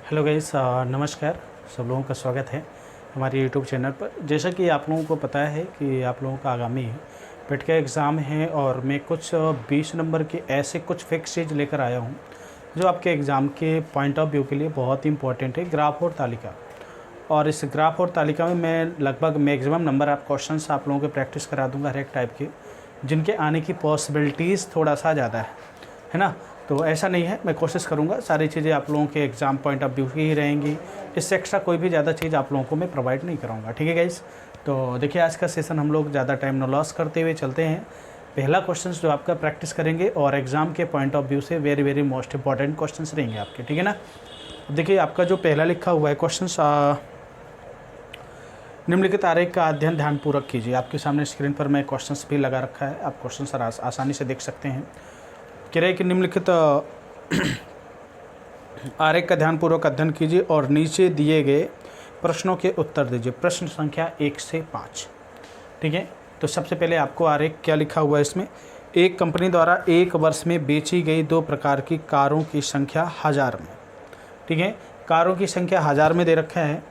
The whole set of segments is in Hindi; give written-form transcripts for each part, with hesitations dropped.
हेलो गाइस, नमस्कार। सब लोगों का स्वागत है हमारे यूट्यूब चैनल पर। जैसा कि आप लोगों को पता है कि आप लोगों का आगामी पेट का एग्ज़ाम है और मैं कुछ 20 नंबर के ऐसे कुछ फिक्स चीज़ लेकर आया हूँ जो आपके एग्ज़ाम के पॉइंट ऑफ व्यू के लिए बहुत ही इंपॉर्टेंट है, ग्राफ और तालिका। और इस ग्राफ और तालिका में मैं लगभग मैक्सिमम नंबर आप क्वेश्चंस आप लोगों के प्रैक्टिस करा दूँगा हर एक टाइप के, जिनके आने की पॉसिबिलिटीज़ थोड़ा सा ज़्यादा है ना। तो ऐसा नहीं है, मैं कोशिश करूँगा सारी चीज़ें आप लोगों के एग्ज़ाम पॉइंट ऑफ व्यू की ही रहेंगी। इससे एक्स्ट्रा कोई भी ज़्यादा चीज़ आप लोगों को मैं प्रोवाइड नहीं कराऊँगा, ठीक है गाइस। तो देखिए, आज का सेशन हम लोग ज़्यादा टाइम न लॉस करते हुए चलते हैं। पहला क्वेश्चन जो आपका प्रैक्टिस करेंगे और एग्ज़ाम के पॉइंट ऑफ व्यू से very very most important question रहेंगे आपके, ठीक है ना। देखिए, आपका जो पहला लिखा हुआ है क्वेश्चन, निम्नलिखित आरेख का अध्ययन ध्यानपूर्वक कीजिए। आपके सामने स्क्रीन पर मैं क्वेश्चंस भी लगा रखा है, आप क्वेश्चन आसानी से देख सकते हैं। कह रहे हैं कि निम्नलिखित आरेख का ध्यानपूर्वक अध्ययन कीजिए और नीचे दिए गए प्रश्नों के उत्तर दीजिए। प्रश्न संख्या 1 से 5, ठीक है। तो सबसे पहले आपको आरेख क्या लिखा हुआ है इसमें, एक कंपनी द्वारा एक वर्ष में बेची गई 2 प्रकार की कारों की संख्या 1000 में, ठीक है। कारों की संख्या 1000 में दे रखा है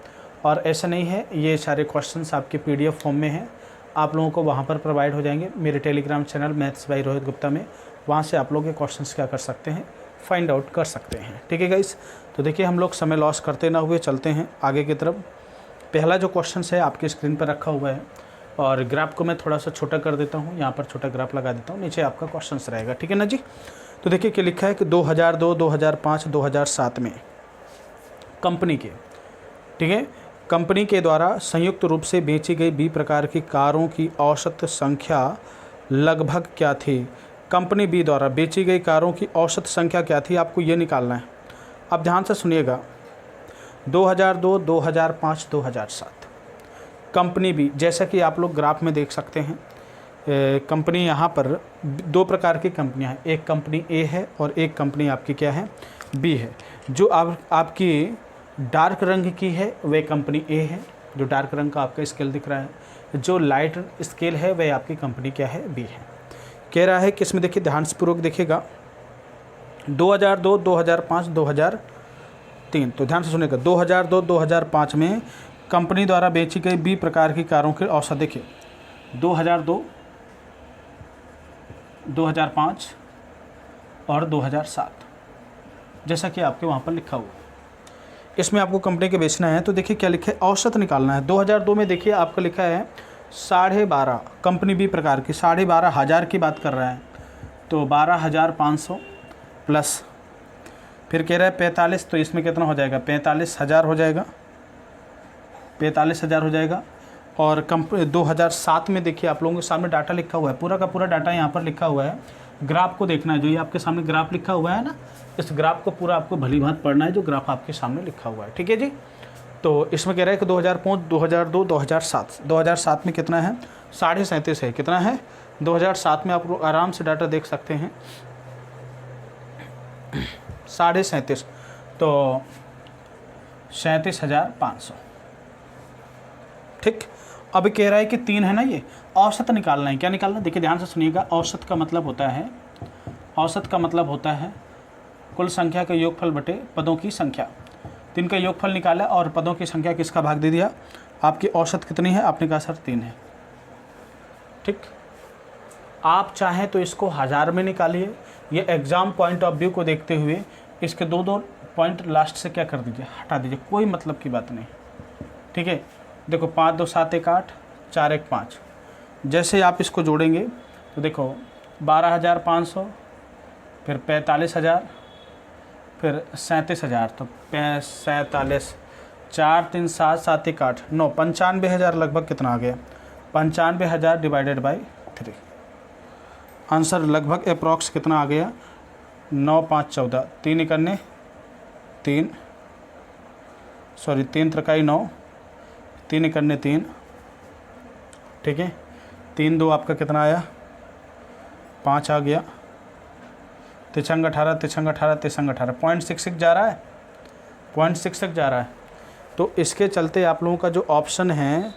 और ऐसा नहीं है, ये सारे क्वेश्चंस आपके PDF फॉर्म में हैं, आप लोगों को वहाँ पर प्रोवाइड हो जाएंगे मेरे Telegram channel maths by Rohit Gupta में। वहाँ से आप लोग ये क्वेश्चंस क्या कर सकते हैं, फाइंड आउट कर सकते हैं, ठीक है गाइस। तो देखिए, हम लोग समय लॉस करते ना हुए चलते हैं आगे की तरफ। पहला जो क्वेश्चन है आपकी स्क्रीन पर रखा हुआ है और ग्राफ को मैं थोड़ा सा छोटा कर देता हूँ, यहाँ पर छोटा ग्राफ लगा देता हूँ, नीचे आपका क्वेश्चन रहेगा, ठीक है ना जी। तो देखिए क्या लिखा है कि 2002, 2005, 2007 में कंपनी के, ठीक है, कंपनी के द्वारा संयुक्त रूप से बेची गई B प्रकार की कारों की औसत संख्या लगभग क्या थी। कंपनी बी द्वारा बेची गई कारों की औसत संख्या क्या थी, आपको ये निकालना है। अब ध्यान से सुनिएगा, 2002, 2005, 2007 कंपनी बी, जैसा कि आप लोग ग्राफ में देख सकते हैं, कंपनी यहाँ पर 2 प्रकार की कंपनियाँ हैं, एक कंपनी ए है और एक कंपनी आपकी क्या है, बी है। जो आपकी डार्क रंग की है वह कंपनी ए है, जो डार्क रंग का आपका स्केल दिख रहा है। जो लाइट स्केल है वह आपकी कंपनी क्या है, बी है। कह रहा है कि इसमें देखिए, ध्यानपूर्वक देखिएगा, 2002, 2005, 2003। तो ध्यान से सुनिएगा, 2002, 2005 में कंपनी द्वारा बेची गई B प्रकार की कारों की औसत देखिए, 2002, 2005 और 2007, जैसा कि आपके वहाँ पर लिखा हुआ। इसमें आपको कंपनी के बेचना है, तो देखिए क्या लिखा है, औसत निकालना है। 2002 में देखिए आपका लिखा है 12.5, कंपनी बी प्रकार की 12,500 की बात कर रहा है, तो 12,500 प्लस फिर कह रहा है 45, तो इसमें कितना हो जाएगा, 45,000 हो जाएगा, 45,000 हो जाएगा। और 2007 में देखिए आप लोगों के सामने डाटा लिखा हुआ है, पूरा का पूरा डाटा यहाँ पर लिखा हुआ है। ग्राफ को देखना है, जो ये आपके सामने ग्राफ लिखा हुआ है ना, इस ग्राफ को पूरा आपको भली भांति पढ़ना है, जो ग्राफ आपके सामने लिखा हुआ है, ठीक है जी। तो इसमें कह रहा है कि 2005, 2002, 2007, 2007 में कितना है, 37.5 है। कितना है, 2007 में आप लोग आराम से डाटा देख सकते हैं, 37.5, तो 37,500, ठीक। अब कह रहा है कि 3 है ना, ये औसत निकालना है। क्या निकालना है, देखिए ध्यान से सुनिएगा, औसत का मतलब होता है, औसत का मतलब होता है कुल संख्या का योगफल बटे पदों की संख्या। 3 का योगफल निकाला और पदों की संख्या किसका भाग दे दिया, आपकी औसत कितनी है, आपने कहा सर 3 है, ठीक। आप चाहें तो इसको 1000 में निकालिए, ये एग्ज़ाम पॉइंट ऑफ व्यू को देखते हुए इसके 2 पॉइंट लास्ट से क्या कर दीजिए, हटा दीजिए, कोई मतलब की बात नहीं, ठीक है। देखो 5 2 7 1 8, 4 1 5, जैसे आप इसको जोड़ेंगे तो देखो 12,500, फिर 45,000, फिर 37,000, तो 47, 4 3 7 7 1 8 9, 95,000 लगभग कितना आ गया, 95,000 डिवाइडेड बाई 3। आंसर लगभग अप्रॉक्स कितना आ गया, 9 5 14, 3 इकन्ने 3, सॉरी 3 त्रिकाई 9, 3 इकन्ने 3, ठीक है। 3 2 आपका कितना आया, 5 आ गया, तिछंग 18, तिछंग 18, तिछंग 18, 0.66 जा रहा है, 0.66 जा रहा है। तो इसके चलते आप लोगों का जो ऑप्शन है,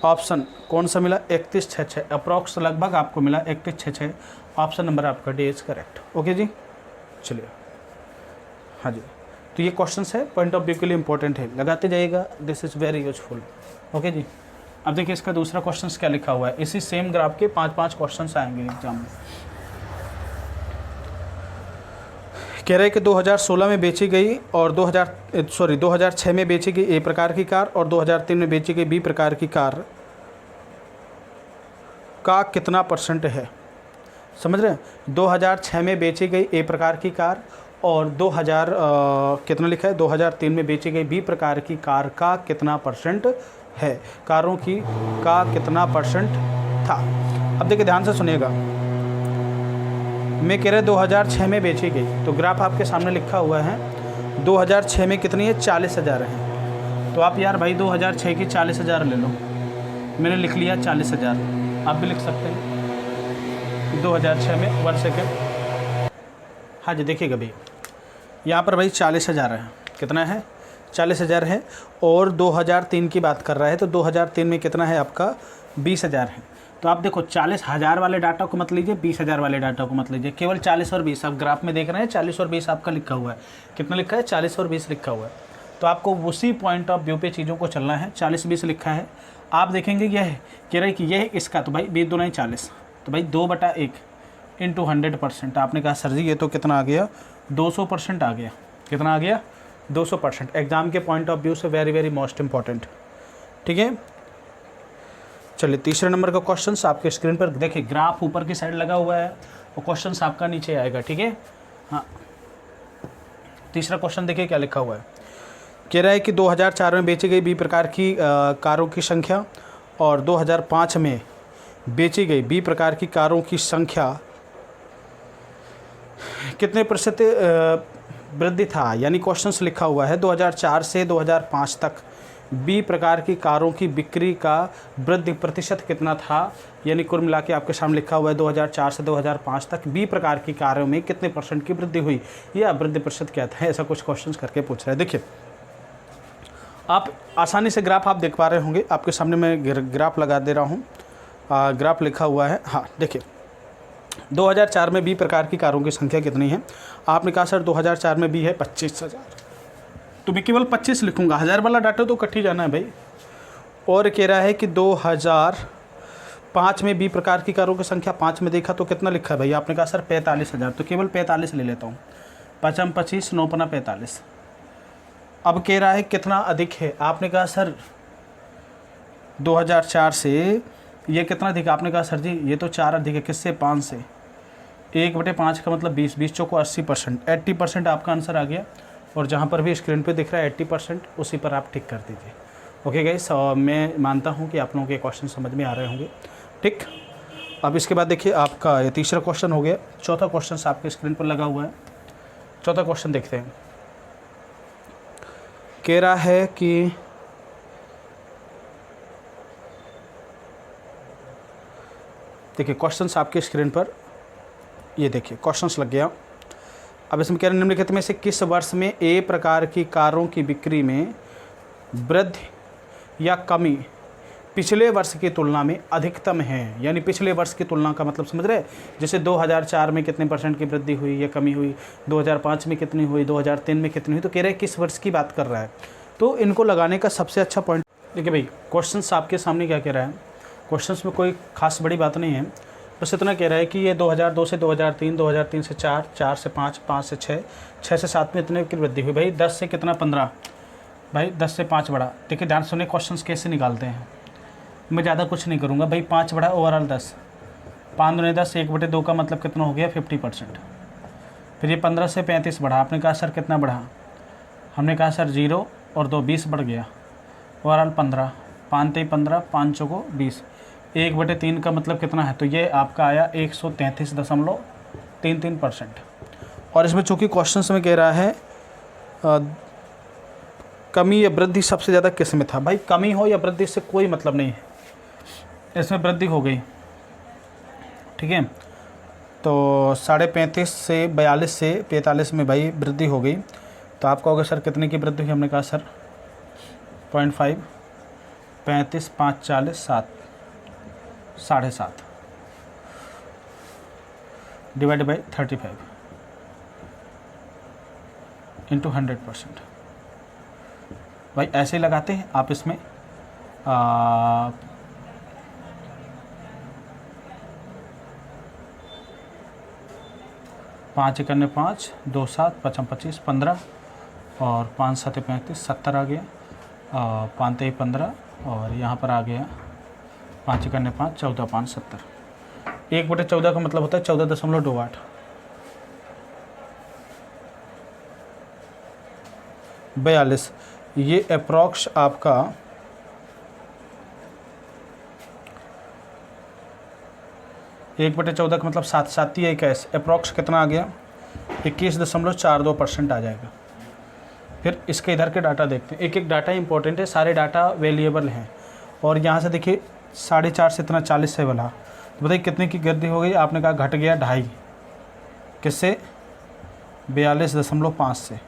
ऑप्शन कौन सा मिला, 3166, अप्रॉक्स लगभग आपको मिला 3166। ऑप्शन नंबर आपका डी इज़ करेक्ट। ओके जी, चलिए, हाँ जी। तो ये क्वेश्चन है पॉइंट ऑफ व्यू के लिए इंपॉर्टेंट है, लगाते जाइएगा, this is very useful. Okay जी। अब देखिए इसका दूसरा क्वेश्चन क्या लिखा हुआ है, इसी सेम ग्राफ के 5-5 क्वेश्चन आएंगे एग्जाम में। कह रहे हैं कि 2016 में बेची गई और 2006 में बेची गई ए प्रकार की कार और 2003 में बेची गई बी प्रकार की कार का कितना % है। समझ रहे हैं, 2006 में बेची गई ए प्रकार की कार और 2000 लिखा है 2003 में बेची गई बी प्रकार की कार का कितना % है, कारों की का कितना % था। अब देखिए ध्यान से सुनिएगा, मैं कह रहा 2006 में बेची गई, तो ग्राफ आपके सामने लिखा हुआ है 2006 में कितनी है, 40,000 है। तो आप यार भाई 2006 की 40,000 ले लो, मैंने लिख लिया 40,000, आप भी लिख सकते हैं 2006 में। 1 सेकेंड, हाँ जी देखिएगा भाई, यहाँ पर भाई 40,000 है, कितना है 40,000 है, और 2003 की बात कर रहा है, तो 2003 में कितना है आपका 20,000 है। तो आप देखो 40,000 वाले डाटा को मत लीजिए, 20,000 वाले डाटा को मत लीजिए, केवल 40 और 20 आप ग्राफ में देख रहे हैं, 40 और 20 आपका लिखा हुआ है, कितना लिखा है 40 और 20 लिखा हुआ है। तो आपको उसी पॉइंट ऑफ व्यू पे चीज़ों को चलना है। 40-20 लिखा है, आप देखेंगे यह है, कह रहे कि यह है इसका, तो भाई 20 दूना 40, तो भाई 2/1 इंटू 100%। आपने कहा सर जी ये तो कितना आ गया, 200% आ गया। कितना आ गया, 200%। एग्जाम के पॉइंट ऑफ व्यू से वेरी वेरी मोस्ट इंपॉर्टेंट। ठीक है, चलिए तीसरे नंबर का क्वेश्चन आपके स्क्रीन पर देखिए, ग्राफ ऊपर की साइड लगा हुआ है और क्वेश्चन आपका नीचे आएगा। ठीक है, हाँ तीसरा क्वेश्चन देखिए क्या लिखा हुआ है, कह रहा है कि 2004 में बेची गई बी प्रकार की कारों की संख्या और 2005 में बेची गई बी प्रकार की कारों की संख्या कितने % वृद्धि था। यानी क्वेश्चंस लिखा हुआ है 2004 से 2005 तक बी प्रकार की कारों की बिक्री का वृद्धि % कितना था। यानी कुल मिला के आपके सामने लिखा हुआ है 2004 से 2005 तक बी प्रकार की कारों में कितने % की वृद्धि हुई, या वृद्धि % क्या था, ऐसा कुछ क्वेश्चंस करके पूछ रहा है। देखिए आप आसानी से ग्राफ आप देख पा रहे होंगे, आपके सामने मैं ग्राफ लगा दे रहा हूँ, ग्राफ लिखा हुआ है। हाँ देखिए 2004 में बी प्रकार की कारों की संख्या कितनी है। आपने कहा सर 2004 में बी है 25,000, तो मैं केवल 25 लिखूंगा, 1000 वाला डाटा तो कट ही जाना है भाई। और कह रहा है कि 2005 में बी प्रकार की कारों की संख्या 5 में देखा तो कितना लिखा है भाई। आपने कहा सर 45,000, तो केवल 45 ले लेता हूँ, 5 25 9 45। अब कह रहा है कितना अधिक है। आपने कहा सर 2004 से ये कितना अधिक, आपने कहा सर जी ये तो 4 अधिक है, किससे 5 से। 1/5 का मतलब 20, 20 चौको 80%, 80% आपका आंसर आ गया। और जहाँ पर भी स्क्रीन पे दिख रहा है 80%, उसी पर आप टिक कर दीजिए। ओके गाइस, मैं मानता हूँ कि आप लोगों के क्वेश्चन समझ में आ रहे होंगे। ठीक, अब इसके बाद देखिए आपका ये तीसरा क्वेश्चन हो गया। चौथा क्वेश्चन आपके स्क्रीन पर लगा हुआ है। चौथा क्वेश्चन देखते हैं, कह रहा है कि देखिए क्वेश्चंस आपके स्क्रीन पर, ये देखिए क्वेश्चंस लग गया। अब इसमें कह रहे हैं निम्नलिखित में से किस वर्ष में ए प्रकार की कारों की बिक्री में वृद्धि या कमी पिछले वर्ष की तुलना में अधिकतम है। यानी पिछले वर्ष की तुलना का मतलब समझ रहे हैं, जैसे 2004 में कितने % की वृद्धि हुई या कमी हुई, 2005 में कितनी हुई, 2003 में कितनी हुई, तो कह रहे हैं किस वर्ष की बात कर रहा है। तो इनको लगाने का सबसे अच्छा पॉइंट देखिए भाई, क्वेश्चन आपके सामने क्या कह रहा है, क्वेश्चन में कोई खास बड़ी बात नहीं है, बस इतना कह रहा है कि ये 2002 से 2003, 2003 से 4, 4 से 5, 5 से 6, 6 से 7 में इतने की वृद्धि हुई। भाई 10 से कितना 15, भाई 10 से 5 बढ़ा। देखिए ध्यान सुनिए क्वेश्चंस कैसे निकालते हैं, मैं ज़्यादा कुछ नहीं करूँगा भाई। 5 बढ़ा ओवरऑल 10, 5 दूनी 10, 1/2 का मतलब कितना हो गया 50%। फिर ये 15 से 35 बढ़ा। आपने कहा सर कितना बढ़ा, हमने कहा सर 0 और 2 20 बढ़ गया, ओवरऑल 15, 5 3 15, 5 चौको 20, 1/3 का मतलब कितना है, तो ये आपका आया 133.33%। और इसमें चूँकि क्वेश्चन में कह रहा है कमी या वृद्धि सबसे ज़्यादा किस में था। भाई कमी हो या वृद्धि से कोई मतलब नहीं है, इसमें वृद्धि हो गई। ठीक है, तो 35.5 से 42 से 45 में भाई वृद्धि हो गई। तो आप कहोगे सर कितने की वृद्धि हुई, हमने कहा सर 0.5, 35, 5 40, 7, 7.5 डिवाइड बाई 35, इंटू 100%। भाई ऐसे ही लगाते हैं आप इसमें 5 एकन्ने 5, 2 7 5 25 15 और 5 7 35 70 आ गया, 5 3 15 और यहाँ पर आ गया 5 एकन्ने 5 14 5 70। 1/14 का मतलब होता है 14.28। 42 ये अप्रॉक्स आपका 1/14 का मतलब 7 7 21, अप्रॉक्स कितना आ गया 21.42% आ जाएगा। फिर इसके इधर के डाटा देखते हैं, एक एक डाटा इंपॉर्टेंट है, सारे डाटा वेरिएबल हैं। और यहाँ से देखिए 4.5 से इतना 40 से बढ़ा, तो बताइए कितने की वृद्धि हो गई। आपने कहा घट गया 2.5, किससे 42.5 से,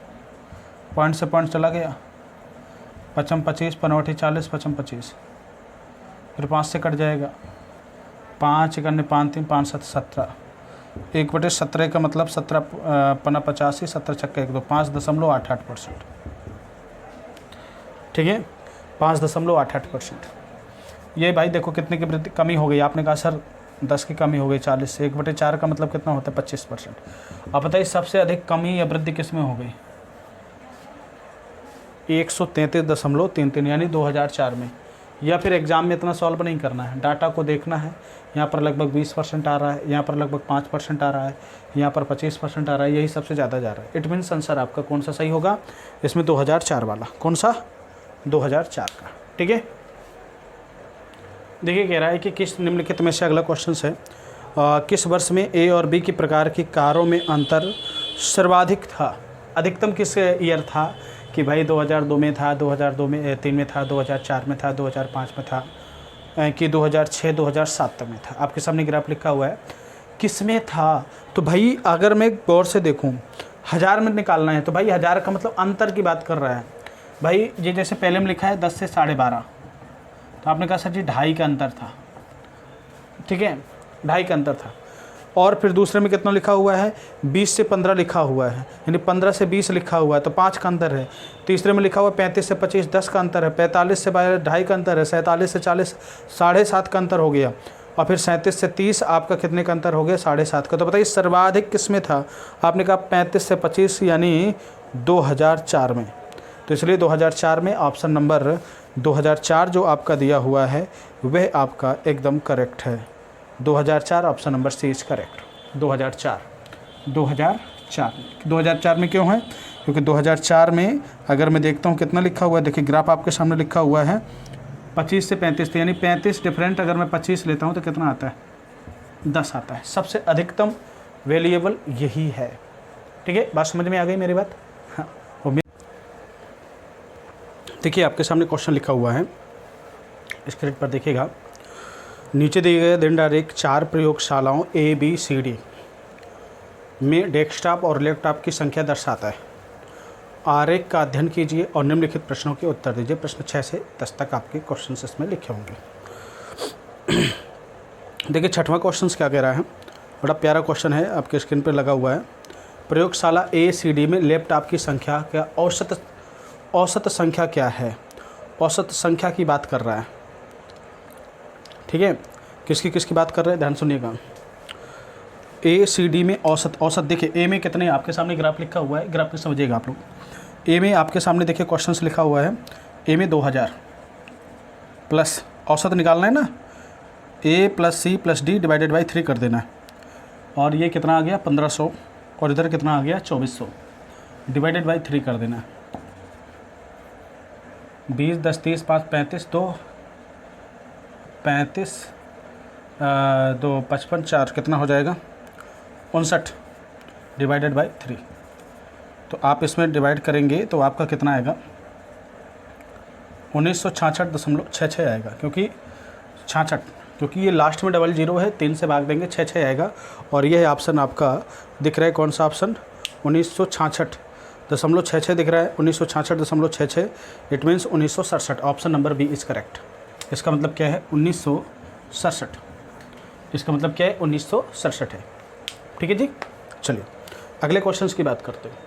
पॉइंट से पॉइंट चला गया 55 25 55 40 55 25, फिर 5 से कट जाएगा 5 एकन्ने 5 3 5 7 17, 1/17 का मतलब 17 पना 85, 17 छक्का 1 2 5.88%। ठीक है 5.88%। ये भाई देखो कितने की वृद्धि कमी हो गई। आपने कहा सर 10 की कमी हो गई 40 से, 1/4 का मतलब कितना होता है 25%। अब बताइए सबसे अधिक कमी या वृद्धि किस में हो गई 133.33 यानी 2004 में। या फिर एग्ज़ाम में इतना सॉल्व नहीं करना है, डाटा को देखना है। यहाँ पर लगभग 20% आ रहा है, यहाँ पर लगभग 5% आ रहा है, यहाँ पर 25% आ रहा है, यही सबसे ज़्यादा जा रहा है। इट मीन्स आंसर आपका कौन सा सही होगा इसमें 2004 वाला, कौन सा 2004 का। ठीक है देखिए कह रहा है कि किस निम्नलिखित में से, अगला क्वेश्चन है किस वर्ष में ए और बी की प्रकार की कारों में अंतर सर्वाधिक था। अधिकतम किस ईयर था कि भाई 2002 में था, 2002 में 3 में था, 2004 में था, 2005 में था, कि 2006 2007 में था। आपके सामने ग्राफ लिखा हुआ है किस में था। तो भाई अगर मैं गौर से देखूं 1000 में निकालना है तो भाई 1000 का मतलब अंतर की बात कर रहा है। भाई ये जैसे पहले में लिखा है 10 से 12.5, तो आपने कहा सर जी 2.5 का अंतर था। ठीक है 2.5 का अंतर था। और फिर दूसरे में कितना लिखा हुआ है 20 से 15 लिखा हुआ है, यानी 15 से 20 लिखा हुआ है, तो 5 का अंतर है। तीसरे में लिखा हुआ 35 से 25 10 का अंतर है, 45 से 12 2.5 का अंतर है, 47 से 40 7.5 का अंतर हो गया, और फिर 37 से 30 आपका कितने का अंतर हो गया 7.5 का। तो बताइए सर्वाधिक किस में था। आपने कहा 35 से 25 यानी 2004 में, तो इसलिए 2004 में ऑप्शन नंबर 2004 जो आपका दिया हुआ है वह आपका एकदम करेक्ट है। 2004 option number C is correct. 2004 में क्यों है क्योंकि 2004 में अगर मैं देखता हूँ कितना लिखा हुआ है, देखिए ग्राफ आपके सामने लिखा हुआ है 25 से 35, यानी 35 डिफरेंट अगर मैं 25 लेता हूँ तो कितना आता है 10 आता है। सबसे अधिकतम वेरिएबल यही है। ठीक है बात समझ में आ गई मेरी बात। हाँ देखिए आपके सामने क्वेश्चन लिखा हुआ है, स्क्रीन पर देखिएगा। नीचे दिए गए दिन डायरेक्ट 4 प्रयोगशालाओं ABCD में डेस्कटॉप और लैपटॉप की संख्या दर्शाता है। आरेख का अध्ययन कीजिए और निम्नलिखित प्रश्नों के उत्तर दीजिए। प्रश्न 6 से 10 तक आपके क्वेश्चन इसमें लिखे होंगे। देखिए 6वां क्वेश्चन क्या कह रहा है, बड़ा प्यारा क्वेश्चन है, आपके स्क्रीन पर लगा हुआ है। प्रयोगशाला ACD में लैपटॉप की संख्या का औसत संख्या क्या है। औसत संख्या की बात कर रहा है। ठीक है किसकी बात कर रहे हैं ध्यान सुनिएगा। ACD में औसत देखिए ए में कितने आपके सामने ग्राफ लिखा हुआ है, ग्राफ में समझिएगा आप लोग। ए में आपके सामने देखिए क्वेश्चंस लिखा हुआ है, ए में 2000 प्लस औसत निकालना है ना, A + C + D / 3 कर देना है। और ये कितना आ गया 1500 और इधर कितना आ गया 2400 / 3 कर देना है। 20 10 30 5 35 2 35 2 55 4 कितना हो जाएगा 59 / 3। तो आप इसमें डिवाइड करेंगे तो आपका कितना आएगा 1966.66 आएगा, क्योंकि 66 क्योंकि ये लास्ट में 00 है, 3 से भाग देंगे 66 आएगा। और यह ऑप्शन आपका दिख रहा है कौन सा ऑप्शन 1966.66 दिख रहा है 1966.66। It means 1967। Option number B is correct. इसका मतलब क्या है 1967। इसका मतलब क्या है 1967 है। ठीक है जी चलिए अगले क्वेश्चंस की बात करते हैं।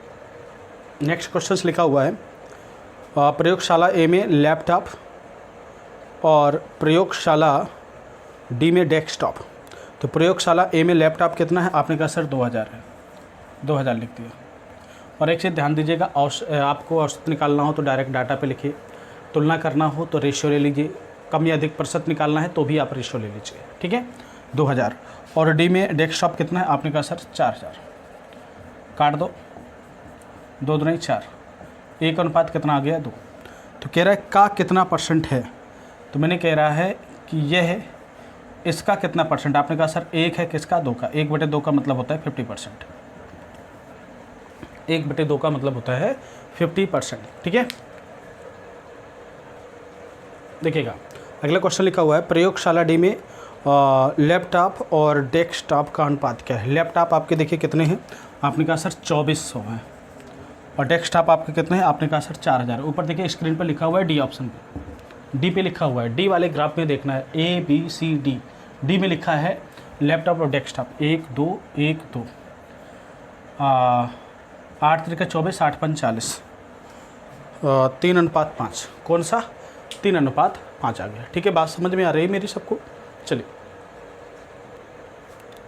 नेक्स्ट क्वेश्चन लिखा हुआ है प्रयोगशाला ए में लैपटॉप और प्रयोगशाला डी में डेस्कटॉप। तो प्रयोगशाला ए में लैपटॉप कितना है? आपने कहा सर 2000 है, 2000 लिख दिया। और एक चीज़ ध्यान दीजिएगा, आपको औसत निकालना हो तो डायरेक्ट डाटा पे लिखिए, तुलना करना हो तो रेशियो ले लीजिए, कम या अधिक प्रतिशत निकालना है तो भी आप रेशियो ले लीजिए, ठीक है। 2000। और डी में डेस्कटॉप कितना है? आपने कहा सर 4000। काट दो, 2 दूनी 4, 1 अनुपात कितना आ गया? 2। तो कह रहा है का कितना परसेंट है? तो मैंने कह रहा है कि यह है, इसका कितना परसेंट? आपने कहा सर 1 है, किसका? 2 का। 1/2 का मतलब होता है 50%। 1/2 का मतलब होता है 50%, ठीक है। देखिएगा अगला क्वेश्चन लिखा हुआ है प्रयोगशाला डी में लैपटॉप और डेस्कटॉप का अनुपात क्या है? लैपटॉप आपके देखिए कितने हैं? आपने कहा सर 2400 हैं। और डेस्कटॉप आपके कितने हैं? आपने कहा सर 4000। ऊपर देखिए स्क्रीन पर लिखा हुआ है डी ऑप्शन पे, डी पे लिखा हुआ है। डी वाले ग्राफ में देखना है, A B C D। D में लिखा है लैपटॉप और डेस्कटॉप 1 2 1 2 8 3 24 8 5 40 3:5। कौन सा? 3:5 आ गया, ठीक है। बात समझ में आ रही है मेरी सबको? चलिए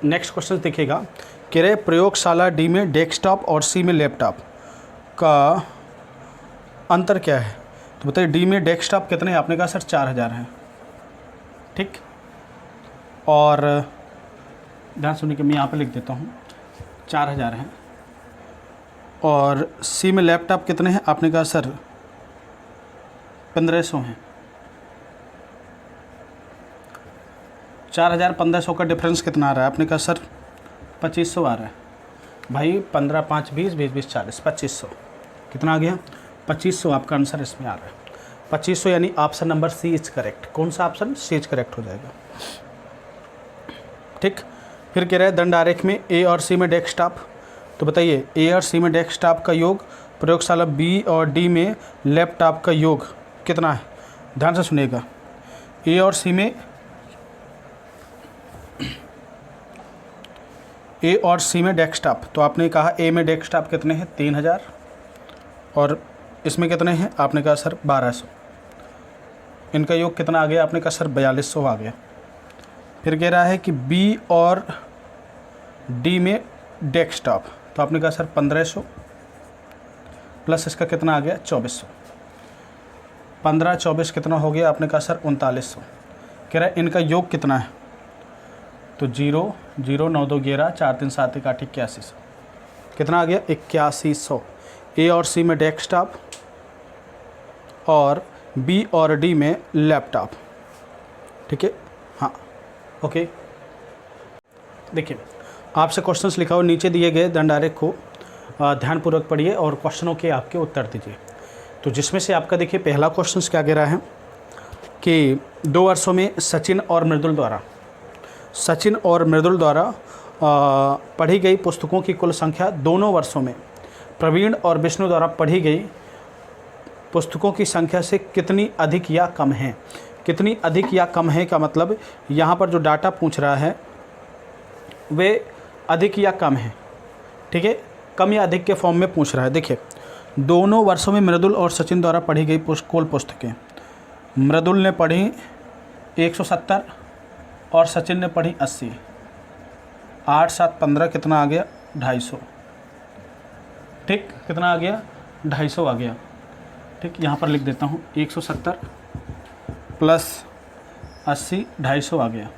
नेक्स्ट क्वेश्चन देखिएगा। कह रहे प्रयोगशाला डी में डेस्कटॉप और सी में लैपटॉप का अंतर क्या है? तो बताइए डी में डेस्कटॉप कितने हैं? आपने कहा सर 4000 हैं, ठीक। और ध्यान सुनिए कि मैं यहाँ पे लिख देता हूँ 4000 हैं। और सी में लैपटॉप कितने हैं? आपने कहा सर 1500 हैं। 4000 1500 का डिफरेंस कितना आ रहा है? आपने कहा सर 2500 आ रहा है। भाई 15 5 20 20 20 40 2500 कितना आ गया? 2500 आपका आंसर इसमें आ रहा है। 2500 यानी option number C is correct. कौन सा ऑप्शन? सी इज करेक्ट हो जाएगा, ठीक। फिर कह रहा है दंड आरेख में ए और सी में डेस्कटॉप। तो बताइए ए और सी में डेस्कटॉप का योग, प्रयोगशाला बी और डी में लैपटॉप का योग कितना है? ध्यान से सुनिएगा। ए और सी में ए और सी में डेस्कटॉप, तो आपने कहा ए में डेस्कटॉप कितने हैं? 3000। और इसमें कितने हैं? आपने कहा सर 1200। इनका योग कितना आ गया? आपने कहा सर 4200 आ गया। फिर कह रहा है कि बी और डी में डेस्कटॉप, तो आपने कहा सर 1500 प्लस इसका कितना आ गया? 2400। 15 24 कितना हो गया? आपने कहा सर 3900। कह रहा है इनका योग कितना है? तो 0 0 9 2 11 4 3 7 1 8 8100 कितना आ गया? 8100। ए और सी में डेस्कटॉप और बी और डी में लैपटॉप, ठीक है। हाँ ओके। देखिए आपसे क्वेश्चंस लिखा हो, नीचे दिए गए दंड आरेख को ध्यानपूर्वक पढ़िए और क्वेश्चनों के आपके उत्तर दीजिए। तो जिसमें से आपका देखिए पहला क्वेश्चन क्या कह रहा है कि 2 वर्षों में सचिन और मृदुल द्वारा पढ़ी गई पुस्तकों की कुल संख्या दोनों वर्षों में प्रवीण और विष्णु द्वारा पढ़ी गई पुस्तकों की संख्या से कितनी अधिक या कम है? कितनी अधिक या कम है का मतलब यहाँ पर जो डाटा पूछ रहा है वे अधिक या कम है, ठीक है। कम या अधिक के फॉर्म में पूछ रहा है। देखिए दोनों वर्षों में मृदुल और सचिन द्वारा पढ़ी गई कुल पुस्तकें, मृदुल ने पढ़ी 170 और सचिन ने पढ़ी 80। 8 7 15 कितना आ गया? 250, ठीक। कितना आ गया? 250 आ गया, ठीक। यहाँ पर लिख देता हूँ 170 प्लस 80 250 आ गया।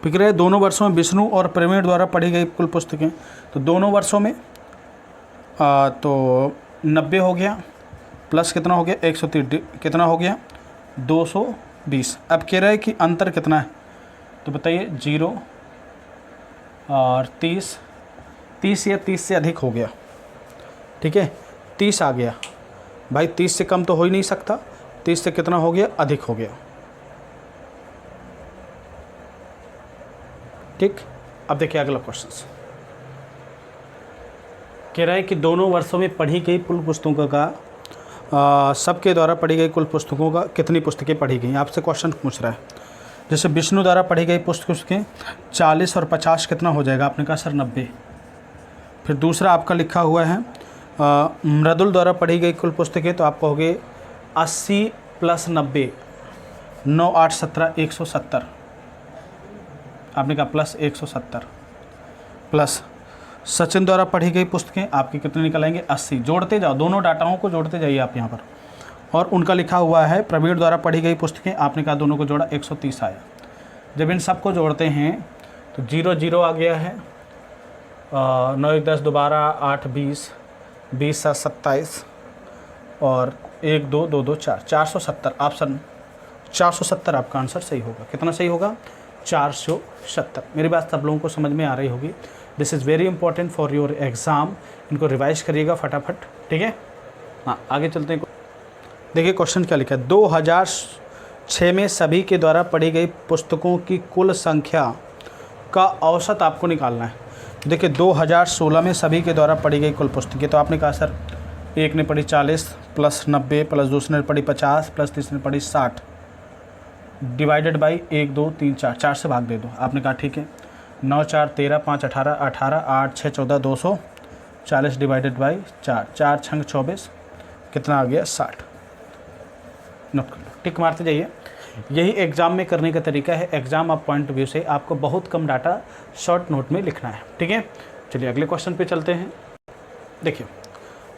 फिर है दोनों वर्षों में विष्णु और प्रवीण द्वारा पढ़ी गई कुल पुस्तकें, तो दोनों वर्षों में तो 90 हो गया प्लस कितना हो गया? 130 कितना हो गया? 220। अब कह रहा है कि अंतर कितना है? तो बताइए 0 और 30 या 30 से अधिक हो गया, ठीक है। 30 आ गया भाई, 30 से कम तो हो ही नहीं सकता। 30 से कितना हो गया? अधिक हो गया, ठीक। अब देखिए अगला क्वेश्चन कह रहा है कि दोनों वर्षों में पढ़ी गई कुल पुस्तकों का सबके द्वारा पढ़ी गई कुल पुस्तकों का कितनी पुस्तकें पढ़ी गई? आपसे क्वेश्चन पूछ रहा है। जैसे विष्णु द्वारा पढ़ी गई पुस्तकें 40 और 50 कितना हो जाएगा? आपने कहा सर 90। फिर दूसरा आपका लिखा हुआ है मृदुल द्वारा पढ़ी गई कुल पुस्तकें, तो आप कहोगे 80 + 90, 9 8 17 170। आपने कहा प्लस 170, प्लस सचिन द्वारा पढ़ी गई पुस्तकें आपकी कितने निकल आएंगे 80। जोड़ते जाओ, दोनों डाटाओं को जोड़ते जाइए आप यहाँ पर। और उनका लिखा हुआ है प्रवीण द्वारा पढ़ी गई पुस्तकें, आपने कहा दोनों को जोड़ा 130 आया। जब इन सबको जोड़ते हैं तो 0 0 आ गया है, 9 1 10 दोबारा 8 20, 20 7 27 और 1 2 2 2 4, 470। ऑप्शन 470 आपका आंसर सही होगा। कितना सही होगा? 470। मेरी बात सब लोगों को समझ में आ रही होगी। This is very important for your exam. इनको रिवाइज करिएगा फटाफट, ठीक है। हाँ, आगे चलते हैं। देखिए क्वेश्चन क्या लिखा है। 2006 में सभी के द्वारा पढ़ी गई पुस्तकों की कुल संख्या का औसत आपको निकालना है। देखिए 2016 में सभी के द्वारा पढ़ी गई कुल पुस्तकें, तो आपने कहा सर एक ने पढ़ी 40 + 90 प्लस दूसरे ने पढ़ी 50 प्लस तीसरे ने पढ़ी 60 डिवाइडेड बाई 1 2 3 4, 4 से भाग दे दो। आपने कहा ठीक है। 9 4 13 5 18 18 8 6 14 240 डिवाइडेड बाई 4, 4 छंग 24, कितना आ गया 60। नोट कर लो, टिक मारते जाइए। यही एग्ज़ाम में करने का तरीका है। एग्ज़ाम आप पॉइंट ऑफ व्यू से आपको बहुत कम डाटा शॉर्ट नोट में लिखना है, ठीक है। चलिए अगले क्वेश्चन पे चलते हैं। देखिए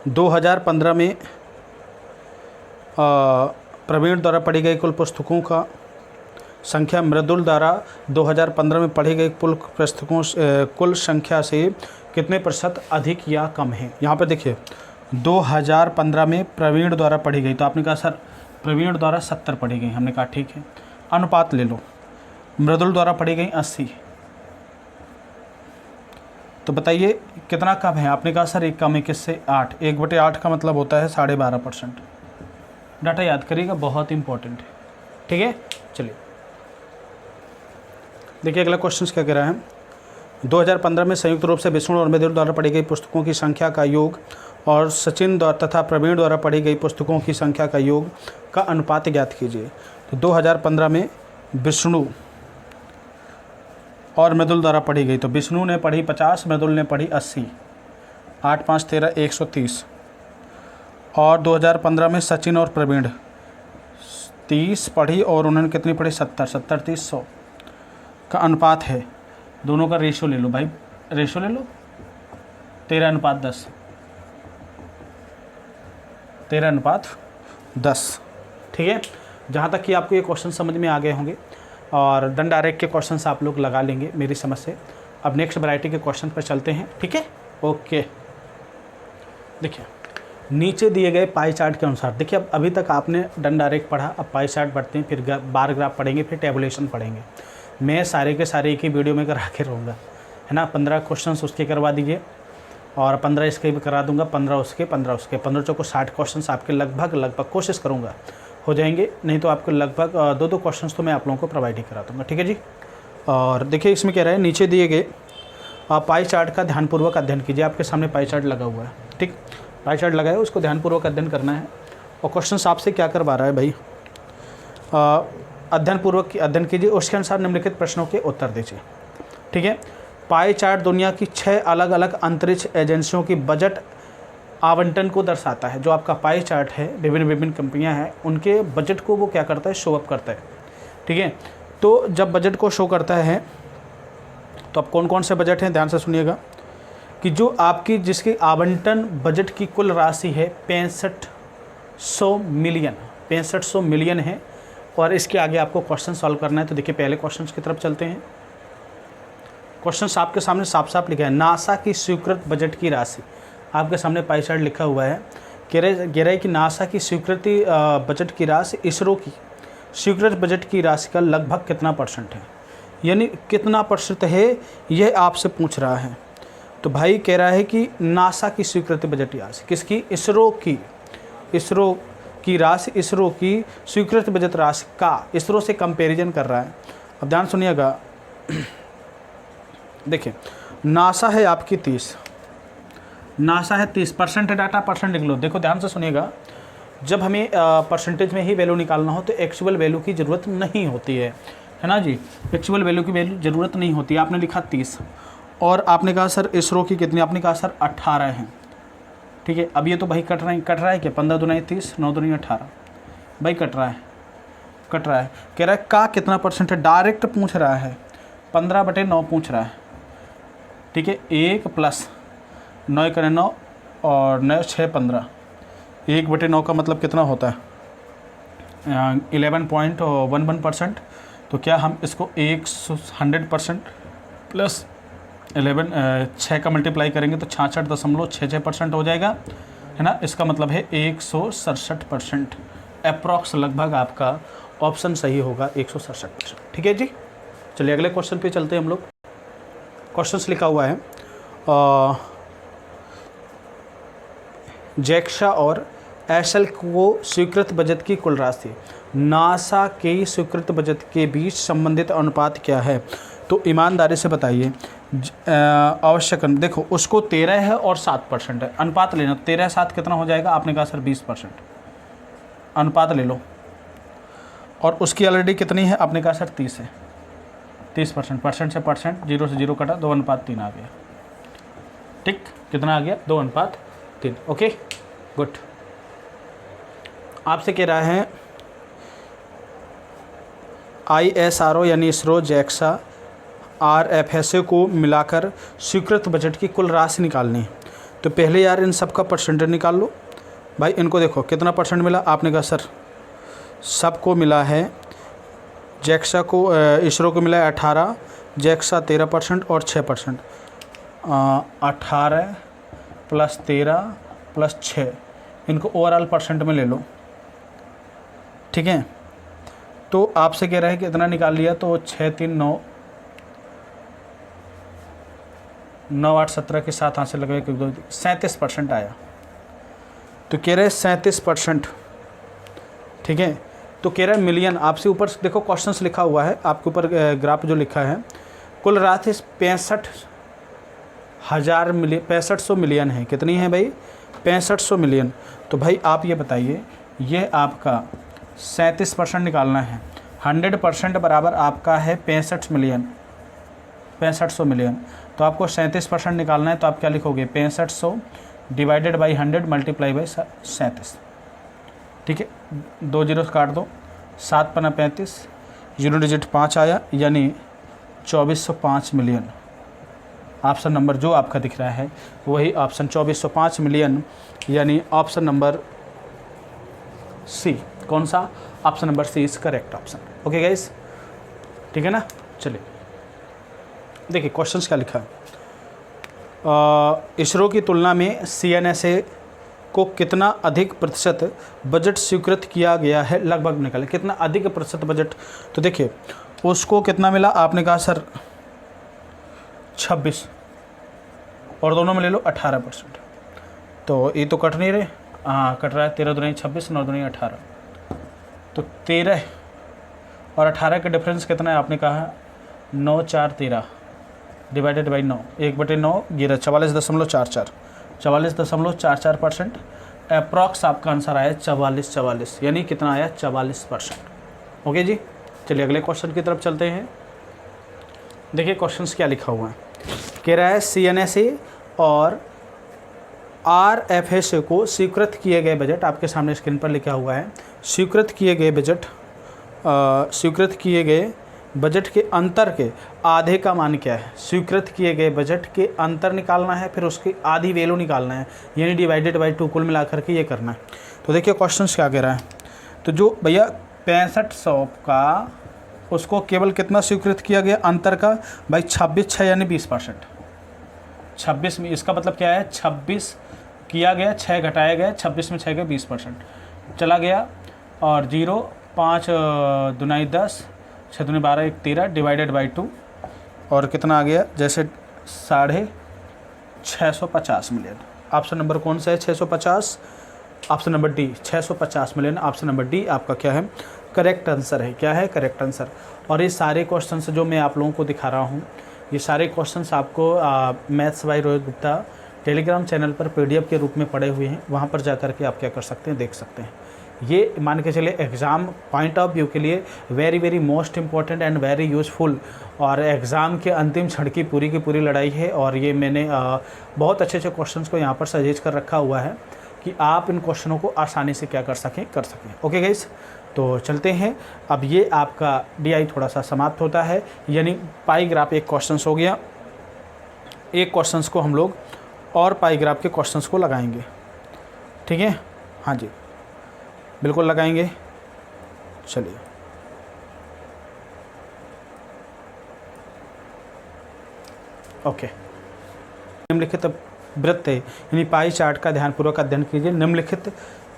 2015 में प्रवीण द्वारा पढ़ी गई कुल पुस्तकों का संख्या मृदुल द्वारा 2015 में पढ़ी गई कुल पुस्तकों कुल संख्या से कितने % अधिक या कम है। यहाँ पर देखिए 2015 में प्रवीण द्वारा पढ़ी गई, तो आपने कहा सर प्रवीण द्वारा 70 पढ़ी गई। हमने कहा ठीक है। अनुपात ले लो, मृदुल द्वारा पढ़ी गई 80, तो बताइए कितना कम है। आपने कहा सर एक कम है किससे 8, 1/8 का मतलब होता है 12.5%। डाटा याद करिएगा, बहुत इंपॉर्टेंट है, ठीक है। चलिए देखिए अगला क्वेश्चन क्या कह रहा है। 2015 में संयुक्त रूप से विष्णु और मृदुल द्वारा पढ़ी गई पुस्तकों की संख्या का योग और सचिन द्वारा तथा प्रवीण द्वारा पढ़ी गई पुस्तकों की संख्या का योग का अनुपात ज्ञात कीजिए। तो 2015 में विष्णु और मृदुल द्वारा पढ़ी गई, तो विष्णु ने पढ़ी 50, मृदुल ने पढ़ी 80, 8 5 13 130। और 2015 में सचिन और प्रवीण 30 पढ़ी और उन्होंने कितनी पढ़ी 70, 70 30 100 का अनुपात है। दोनों का रेशो ले लो भाई, रेशो ले लो 13:10, 13:10, ठीक है। जहाँ तक कि आपको ये क्वेश्चन समझ में आ गए होंगे और डन डायरेक्ट के क्वेश्चंस आप लोग लगा लेंगे मेरी समझ से। अब नेक्स्ट वैरायटी के क्वेश्चन पर चलते हैं, ठीक है। ओके, देखिए नीचे दिए गए पाई चार्ट के अनुसार, देखिए अब अभी तक आपने डन डायरेक्ट पढ़ा, अब पाई चार्ट पढ़ते हैं, फिर बार ग्राफ पढ़ेंगे, फिर टेबुलेशन पढ़ेंगे। मैं सारे के सारे एक ही वीडियो में करा के रहूँगा, है ना। 15 क्वेश्चन उसके करवा दीजिए और 15 इसके भी करा दूंगा, 15 उसके 15 उसके, 15 चौको 60 क्वेश्चन आपके लगभग कोशिश करूँगा हो जाएंगे। नहीं तो आपको लगभग 2-2 क्वेश्चन तो मैं आप लोगों को प्रोवाइड ही करा दूँगा, ठीक है जी। और देखिए इसमें कह रहा है नीचे दिए गए पाई चार्ट का ध्यानपूर्वक अध्ययन कीजिए। आपके सामने पाई चार्ट लगा हुआ है, ठीक, पाई चार्ट लगा है, उसको ध्यानपूर्वक अध्ययन करना है। और क्वेश्चन आपसे क्या करवा रहा है भाई, अध्ययनपूर्वक अध्ययन कीजिए, उसके अनुसार निम्नलिखित प्रश्नों के उत्तर दीजिए, ठीक है। पाई चार्ट दुनिया की 6 अलग अलग अंतरिक्ष एजेंसियों की बजट आवंटन को दर्शाता है। जो आपका पाई चार्ट है, विभिन्न कंपनियां हैं, उनके बजट को वो क्या करता है, शो अप करता है, ठीक है। तो जब बजट को शो करता है तो अब कौन कौन से बजट हैं, ध्यान से सुनिएगा कि जो आपकी जिसकी आवंटन बजट की कुल राशि है 6500 मिलियन है। और इसके आगे आपको क्वेश्चन सॉल्व करना है। तो देखिए पहले क्वेश्चन की तरफ चलते हैं। क्वेश्चन आपके सामने साफ साफ लिखा है, नासा की स्वीकृत बजट की राशि। आपके सामने पाई चार्ट लिखा हुआ है, कह रहा है कि नासा की स्वीकृति बजट की राशि, इसरो की स्वीकृत बजट की राशि का लगभग कितना % है, यानी कितना % है, यह आपसे पूछ रहा है। तो भाई कह रहा है कि नासा की स्वीकृति बजट राशि किसकी, इसरो की राशि, इसरो की स्वीकृत बजट राशि का इसरो से कंपैरिजन कर रहा है। अब ध्यान सुनिएगा, देखिए नासा है आपकी 30, नासा है 30%, डाटा % लिख लो। देखो ध्यान से सुनिएगा, जब हमें परसेंटेज में ही वैल्यू निकालना हो तो एक्चुअल वैल्यू की ज़रूरत नहीं होती है ना जी, एक्चुअल वैल्यू की ज़रूरत नहीं होती है। आपने लिखा 30 और आपने कहा सर इसरो की कितनी, आपने कहा सर 18 हैं, ठीक है। अब ये तो भाई कट रहा है क्या, 15 दूनी 30, 9 दूनी 18, भाई कट रहा है। कह रहा है का कितना परसेंट है, डायरेक्ट पूछ रहा है, 15/9 पूछ रहा है, ठीक है। 1 + 9 करें 9 और 9 6 15, 1/9 का मतलब कितना होता है 11.11%। तो क्या हम इसको 100% प्लस 6 का मल्टीप्लाई करेंगे तो 66.66% हो जाएगा, है ना। इसका मतलब है 167%, अप्रॉक्स लगभग आपका ऑप्शन सही होगा 167%, ठीक है जी। चलिए अगले क्वेश्चन पे चलते हैं हम लोग। क्वेश्चंस लिखा हुआ है जैक्सा और एसएल को स्वीकृत बजट की कुल राशि नासा के स्वीकृत बजट के बीच संबंधित अनुपात क्या है। तो ईमानदारी से बताइए, आवश्यक देखो उसको 13 है और 7% है, अनुपात लेना। 13/7 कितना हो जाएगा, आपने कहा सर 20%, अनुपात ले लो। और उसकी ऑलरेडी कितनी है, आपने कहा सर 30 है, 30%, परसेंट से परसेंट, 0 से 0 कटा, 2:3 आ गया, ठीक। कितना आ गया, 2:3, ओके गुड। आपसे कह रहा है ISRO यानी इसरो, जैक्सा, RFSA को मिलाकर स्वीकृत बजट की कुल राशि निकालनी है। तो पहले यार इन सब का परसेंटेज निकाल लो भाई। इनको देखो कितना परसेंट मिला, आपने कहा सर सबको मिला है, जैक्सा को इसरो को मिला है 18, जैक्सा 13% और 6%, 18 + 13 + 6, इनको ओवरऑल परसेंट में ले लो, ठीक है। तो आपसे कह रहा है कि इतना निकाल लिया, तो 6 3 9 9 8 17 के साथ हाथ से लगे 37% आया। तो कह रहे हैं 37%, ठीक है। तो कह रहा है मिलियन, आपसे ऊपर देखो क्वेश्चंस लिखा हुआ है, आपके ऊपर ग्राफ जो लिखा है, कुल राशि 65,000 मिलियन है। कितनी है भाई, 6500 मिलियन। तो भाई आप ये बताइए, ये आपका 37% निकालना है, 100% बराबर आपका है 65 मिलियन, 6500 मिलियन। तो आपको 37% निकालना है, तो आप क्या लिखोगे, 6500 डिवाइडेड बाई 100 मल्टीप्लाई बाई 37, ठीक है। 2 जीरो काट दो, 7 × 35, 0 डिजिट 5 आया, यानी 2405 मिलियन। ऑप्शन नंबर जो आपका दिख रहा है वही ऑप्शन 2405 मिलियन, यानी ऑप्शन नंबर सी। कौन सा, option number C is correct option, okay guys, ठीक है ना। चलिए देखिए क्वेश्चंस क्या लिखा है। इसरो की तुलना में CNSA को कितना अधिक प्रतिशत बजट स्वीकृत किया गया है, लगभग निकाले कितना अधिक प्रतिशत बजट। तो देखिए उसको कितना मिला, आपने कहा सर 26, और दोनों में ले लो 18%। तो ये तो कट नहीं रहे, हाँ कट रहा है, 13 दूनी 26, 9 दूनी 18। तो 13 और 18 का डिफरेंस कितना है, आपने कहा 9 4 13 डिवाइडेड बाई 9, 1/9 गिरा 44.44, 44.44%। अप्रॉक्स आपका आंसर आया 44, यानी कितना आया 44%, ओके जी। चलिए अगले क्वेश्चन की तरफ चलते हैं। देखिए क्वेश्चंस क्या लिखा हुआ है, कह रहा है CNSA और RFSA को स्वीकृत किए गए बजट, आपके सामने स्क्रीन पर लिखा हुआ है, स्वीकृत किए गए बजट के अंतर के आधे का मान क्या है। स्वीकृत किए गए बजट के अंतर निकालना है, फिर उसकी आधी वैल्यू निकालना है, यानी डिवाइडेड बाई 2, कुल मिलाकर के ये करना है। तो देखिए क्वेश्चन क्या कह रहा है, तो जो भैया 6500 का उसको केवल कितना स्वीकृत किया गया, अंतर का भाई 26 6 यानी 20%, 26 में, इसका मतलब क्या है 26 किया गया, 6 घटाया गया, 26 में 6 गया 20% चला गया, और 0 5 दूनी 10, 6 दूनी 12, 1 13 डिवाइडेड बाई 2, और कितना आ गया, जैसे 650 मिलियन। ऑप्शन नंबर कौन सा है, 650, option number D 650 million, option number D आपका क्या है, करेक्ट आंसर है। क्या है, करेक्ट आंसर। और ये सारे क्वेश्चंस जो मैं आप लोगों को दिखा रहा हूँ, ये सारे क्वेश्चंस आपको maths by Rohit Gupta Telegram channel पर PDF के रूप में पड़े हुए हैं, वहाँ पर जा कर के आप क्या कर सकते हैं, देख सकते हैं। ये मान के चले एग्ज़ाम पॉइंट ऑफ व्यू के लिए very very most important and very useful, और एग्ज़ाम के अंतिम क्षण की पूरी लड़ाई है। और ये मैंने बहुत अच्छे क्वेश्चंस को यहाँ पर सजेस्ट कर रखा हुआ है कि आप इन क्वेश्चनों को आसानी से क्या कर सकें। ओके गाइस, तो चलते हैं। अब ये आपका DI थोड़ा सा समाप्त होता है, यानी पाई ग्राफ एक क्वेश्चंस हो गया। एक क्वेश्चंस को हम लोग और पाई ग्राफ के क्वेश्चंस को लगाएंगे, ठीक है। हाँ जी, बिल्कुल लगाएंगे। चलिए, ओके। निम्नलिखित वृत्त यानी पाई चार्ट का ध्यानपूर्वक अध्ययन कीजिए। निम्नलिखित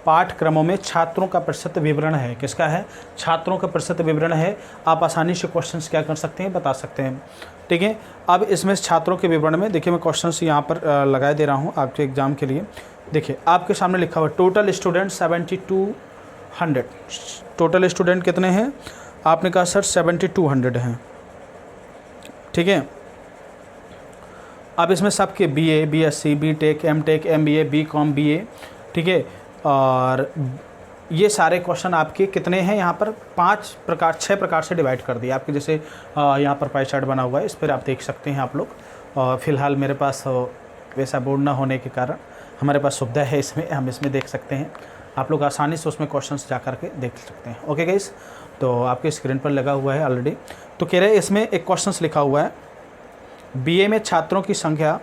पाठ्यक्रमों में छात्रों का प्रतिशत विवरण है। किसका है? छात्रों का प्रतिशत विवरण है। आप आसानी से क्वेश्चंस क्या कर सकते हैं, बता सकते हैं, ठीक है। अब इसमें छात्रों के विवरण में देखिए, मैं क्वेश्चंस यहाँ पर लगाए दे रहा हूँ आपके एग्जाम के लिए। देखिए, आपके सामने लिखा हुआ टोटल स्टूडेंट 7200। टोटल स्टूडेंट कितने हैं? आपने कहा सर 7200 हैं, ठीक है। अब इसमें सबके BA, BSc, BTech, MTech, MBA, BCom, BA, ठीक है। और ये सारे क्वेश्चन आपके कितने हैं यहाँ पर? 6 प्रकार से डिवाइड कर दिए आपके। जैसे यहाँ पर पाई चार्ट बना हुआ है, इस पर आप देख सकते हैं आप लोग। फ़िलहाल मेरे पास वैसा बोर्ड ना होने के कारण हमारे पास सुविधा है, इसमें हम इसमें देख सकते हैं। आप लोग आसानी से उसमें क्वेश्चंस जा करके देख सकते हैं। ओके गाइस, तो आपके स्क्रीन पर लगा हुआ है ऑलरेडी। तो कह रहे हैं इसमें एक क्वेश्चंस लिखा हुआ है, BA में छात्रों की संख्या,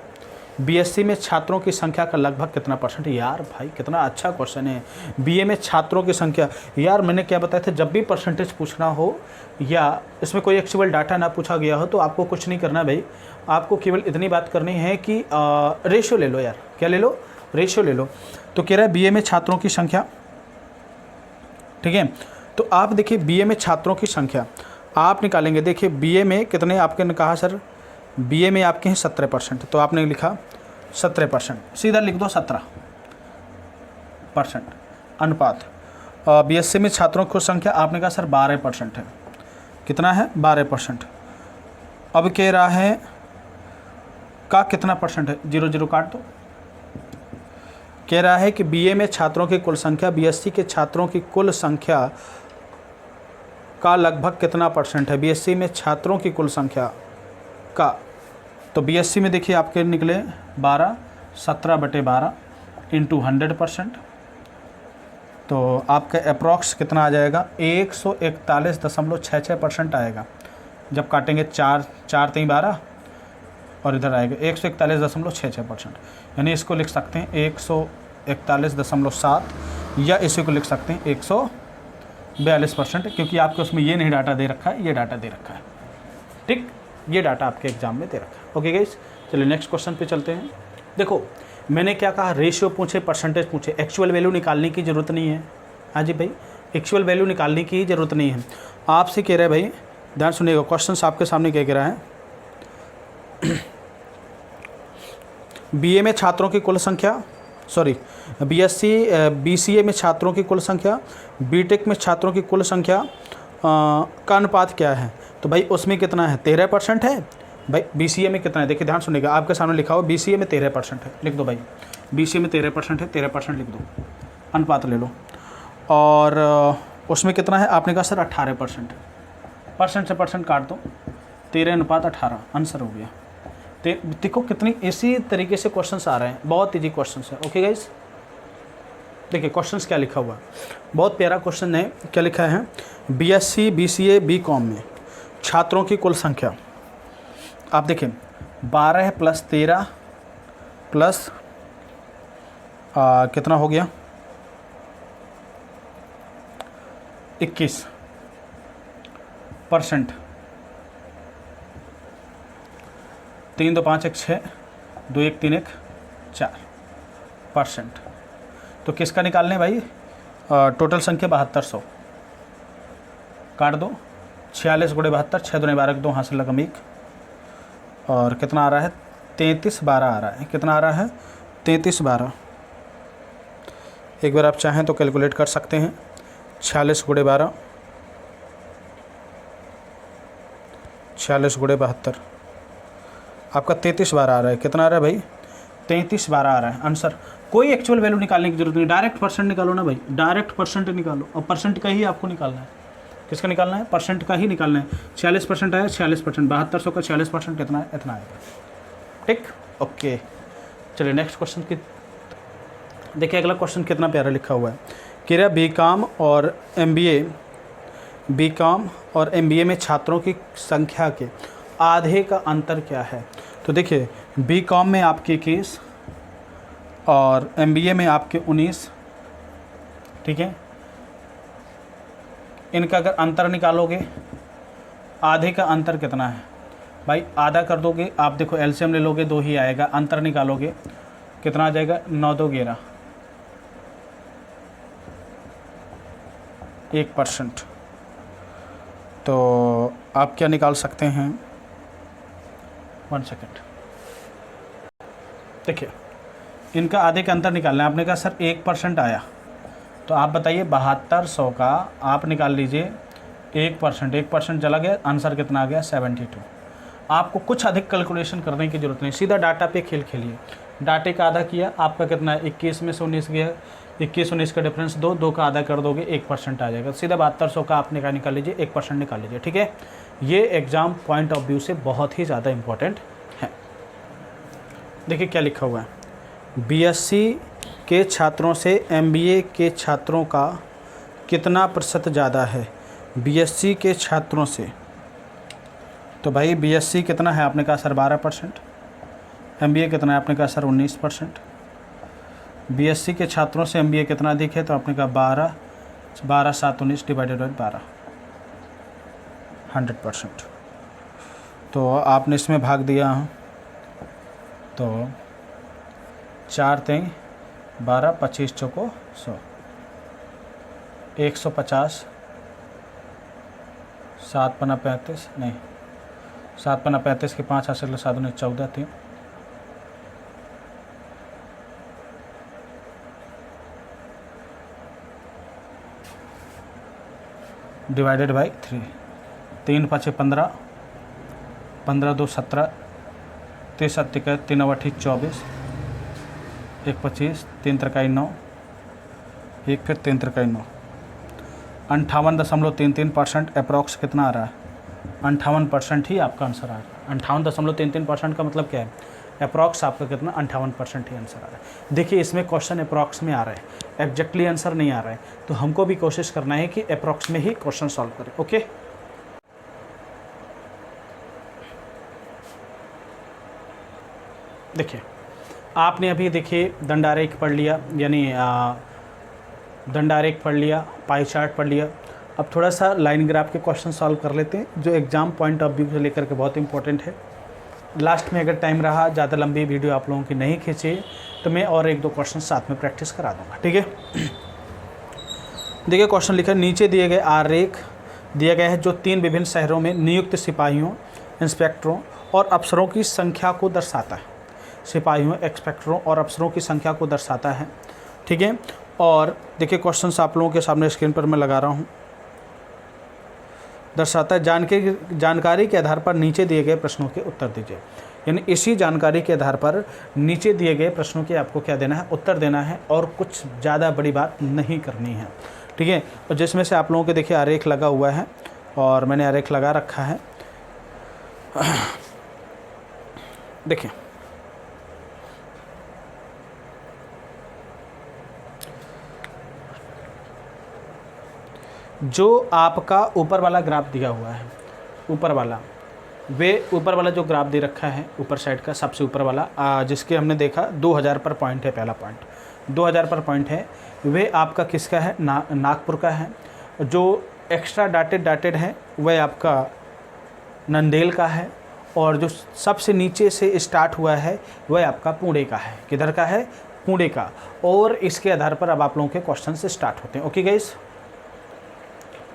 BSc में छात्रों की संख्या का लगभग कितना %? यार भाई कितना अच्छा क्वेश्चन है। BA में छात्रों की संख्या, यार मैंने क्या बताया था, जब भी परसेंटेज पूछना हो या इसमें कोई एक्चुअल डाटा ना पूछा गया हो तो आपको कुछ नहीं करना भाई, आपको केवल इतनी बात करनी है कि रेशियो ले लो यार। क्या ले लो? रेशियो ले लो। तो कह रहा है BA में छात्रों की संख्या, ठीक है। तो आप देखिए BA में छात्रों की संख्या आप निकालेंगे। देखिए BA में कितने आपके ने कहा सर? BA में आपके हैं 17%, तो आपने लिखा 17%, सीधा लिख दो 17% अनुपात। BSc में छात्रों की संख्या आपने कहा सर 12% है। कितना है? 12%। अब कह रहा है का कितना % है? 0 काट दो। कह रहा है कि BA में छात्रों की कुल संख्या BSc के छात्रों की कुल संख्या का लगभग कितना % है? BSc में छात्रों की कुल संख्या का, तो BSc में देखिए आपके निकले 12, 17/12 इंटू 100%, तो आपका अप्रॉक्स कितना आ जाएगा? 141.66% आएगा। जब काटेंगे 4 3 12 और इधर आएगा 141.66%, यानी इसको लिख सकते हैं 141.7 या इसी को लिख सकते हैं 142%, क्योंकि आपको उसमें ये नहीं डाटा दे रखा है, ये डाटा दे रखा है, ठीक। ये डाटा आपके एग्जाम में दे रखा है। ओके गाइस, चलिए नेक्स्ट क्वेश्चन पे चलते हैं। देखो मैंने क्या कहा, रेशियो पूछे, परसेंटेज पूछे, एक्चुअल वैल्यू निकालने की ज़रूरत नहीं है। हाँ जी भाई, एक्चुअल वैल्यू निकालने की ज़रूरत नहीं है। आपसे कह रहे हैं भाई, ध्यान सुनिएगा, क्वेश्चन आपके सामने क्या कह रहा है। BA में छात्रों की कुल संख्या, BCA में छात्रों की कुल संख्या, BTech में छात्रों की कुल संख्या का अनुपात क्या है? तो भाई उसमें कितना है? 13% है। भाई BCA में कितना है? देखिए ध्यान सुनिएगा, आपके सामने लिखा हुआ BCA में 13% है, लिख दो भाई। BCA में 13% है, 13% लिख दो, अनुपात ले लो। और उसमें कितना है? आपने कहा सर 18%। परसेंट से परसेंट काट दो, 13/18 आंसर हो गया। देखो कितनी इसी तरीके से क्वेश्चंस आ रहे हैं, बहुत ईजी क्वेश्चंस है। ओके गाइस, देखिए क्वेश्चंस क्या लिखा हुआ है, बहुत प्यारा क्वेश्चन है। क्या लिखा है? BSc, BCA, BCom में छात्रों की कुल संख्या, आप देखें 12 + 13 प्लस कितना हो गया? 21%। 3 2 5 1 6 2 1 3 1 4%। तो किसका निकालने भाई? टोटल संख्या 7200, काट दो 46 × 72, 6 दूनी 12, 2 हाथ से लगम 1, और कितना आ रहा है? 33/12 आ रहा है। कितना आ रहा है? 33/12। एक बार आप चाहें तो कैलकुलेट कर सकते हैं। 46 × 12, 46 × 72, आपका 33/12 आ रहा है। कितना आ रहा है भाई? 33/12 आ रहा है आंसर। कोई एक्चुअल वैल्यू निकालने की जरूरत नहीं, डायरेक्ट परसेंट निकालो ना भाई, डायरेक्ट परसेंट निकालो, और परसेंट का ही आपको निकालना है। किसका निकालना है? परसेंट का ही निकालना है। 46% आया, 46%, 7200 का 46% कितना है? इतना आएगा। ठीक, ओके। चलिए नेक्स्ट क्वेश्चन की देखिए। अगला क्वेश्चन कितना प्यारा लिखा हुआ है कि रे बीकॉम और एमबीए में छात्रों की संख्या के आधे का अंतर क्या है? तो देखिए बीकॉम में आपके 21 और एमबीए में आपके 19, ठीक है। इनका अगर अंतर निकालोगे, आधे का अंतर कितना है भाई? आधा कर दोगे आप, देखो एलसीएम ले लोगे 2 ही आएगा, अंतर निकालोगे कितना आ जाएगा? 9 2 11, 1%। तो आप क्या निकाल सकते हैं? 1 सेकेंड। देखिए इनका आधे का अंतर निकालना है। आपने कहा सर 1% आया, तो आप बताइए 7200 का आप निकाल लीजिए 1%, 1% चला गया, आंसर कितना आ गया? 72। आपको कुछ अधिक कैलकुलेशन करने की जरूरत नहीं, सीधा डाटा पे खेल खेलिए। डाटे का आधा किया, आपका कितना है? 21 में से 19 गया, 21-19 का डिफरेंस 2 का आधा कर दोगे 1% आ जाएगा। सीधा 7200 का आपने का निकाल लीजिए, 1% निकाल लीजिए, ठीक है। ये एग्ज़ाम पॉइंट ऑफ व्यू से बहुत ही ज़्यादा इंपॉर्टेंट है। देखिए क्या लिखा हुआ है, बीएससी के छात्रों से एमबीए के छात्रों का कितना प्रतिशत ज़्यादा है? बीएससी के छात्रों से, तो भाई बीएससी कितना है? आपने कहा सर 12%। एमबीए कितना है? आपने कहा सर 19%। बीएससी के छात्रों से एमबीए कितना अधिक है? तो आपने कहा 12 7 19 डिवाइडेड बाई 12, 100%। तो आपने इसमें भाग दिया, तो 4 3 12, 25 चौको 100, 150, 7 पन्ना 35, नहीं 7 पन्ना 35 के 5 हासिल 7 19 14 3, डिवाइडेड बाई 3, 3 5 15, 15 2 17, 3 7 3 9 8 24, 1 25, 3 3 9, 1 फिर 3 3 9, 58.33% अप्रॉक्स कितना आ रहा है? 58% ही आपका आंसर आ रहा है। 58.33% का मतलब क्या है? अप्रॉक्स आपका कितना? 58% ही आंसर आ रहा है। देखिए इसमें क्वेश्चन अप्रॉक्स में आ रहा है, एग्जैक्टली आंसर नहीं आ रहा है, तो हमको भी कोशिश करना है कि अप्रॉक्स में ही क्वेश्चन सॉल्व करें। ओके, देखिए आपने अभी देखिए दंडारेख पढ़ लिया, यानी दंडारेख पढ़ लिया, पाई चार्ट पढ़ लिया। अब थोड़ा सा लाइन ग्राफ के क्वेश्चन सॉल्व कर लेते हैं, जो एग्ज़ाम पॉइंट ऑफ व्यू से लेकर के बहुत इंपॉर्टेंट है। लास्ट में अगर टाइम रहा, ज़्यादा लंबी वीडियो आप लोगों की नहीं खींची, तो मैं और 1-2 क्वेश्चन साथ में प्रैक्टिस करा दूँगा, ठीक है। देखिए क्वेश्चन लिखा है, नीचे दिए गए आरेख दिया गया है जो 3 विभिन्न शहरों में नियुक्त सिपाहियों, इंस्पेक्टरों और अफसरों की संख्या को दर्शाता है। सिपाहियों, इंस्पेक्टरों और अफसरों की संख्या को दर्शाता है, ठीक है। और देखिए क्वेश्चंस आप लोगों के सामने स्क्रीन पर मैं लगा रहा हूँ। दर्शाता है, जानकारी के आधार पर नीचे दिए गए प्रश्नों के उत्तर दीजिए। यानी इसी जानकारी के आधार पर नीचे दिए गए प्रश्नों के आपको क्या देना है? उत्तर देना है, और कुछ ज़्यादा बड़ी बात नहीं करनी है, ठीक है। और जिसमें से आप लोगों के देखिए आरेख लगा हुआ है, और मैंने आरेख लगा रखा है। देखिए जो आपका ऊपर वाला ग्राफ दिया हुआ है, ऊपर वाला जो ग्राफ दे रखा है ऊपर साइड का सबसे ऊपर वाला, जिसके हमने देखा 2000 पर पॉइंट है, पहला पॉइंट 2000 पर पॉइंट है, वे आपका किसका है? नागपुर का है। जो एक्स्ट्रा डाटेड है वह आपका नंदेल का है, और जो सबसे नीचे से स्टार्ट हुआ है वह आपका पुणे का है। किधर का है? पुणे का। और इसके आधार पर अब आप लोगों के क्वेश्चन से स्टार्ट होते हैं। ओके गाइस,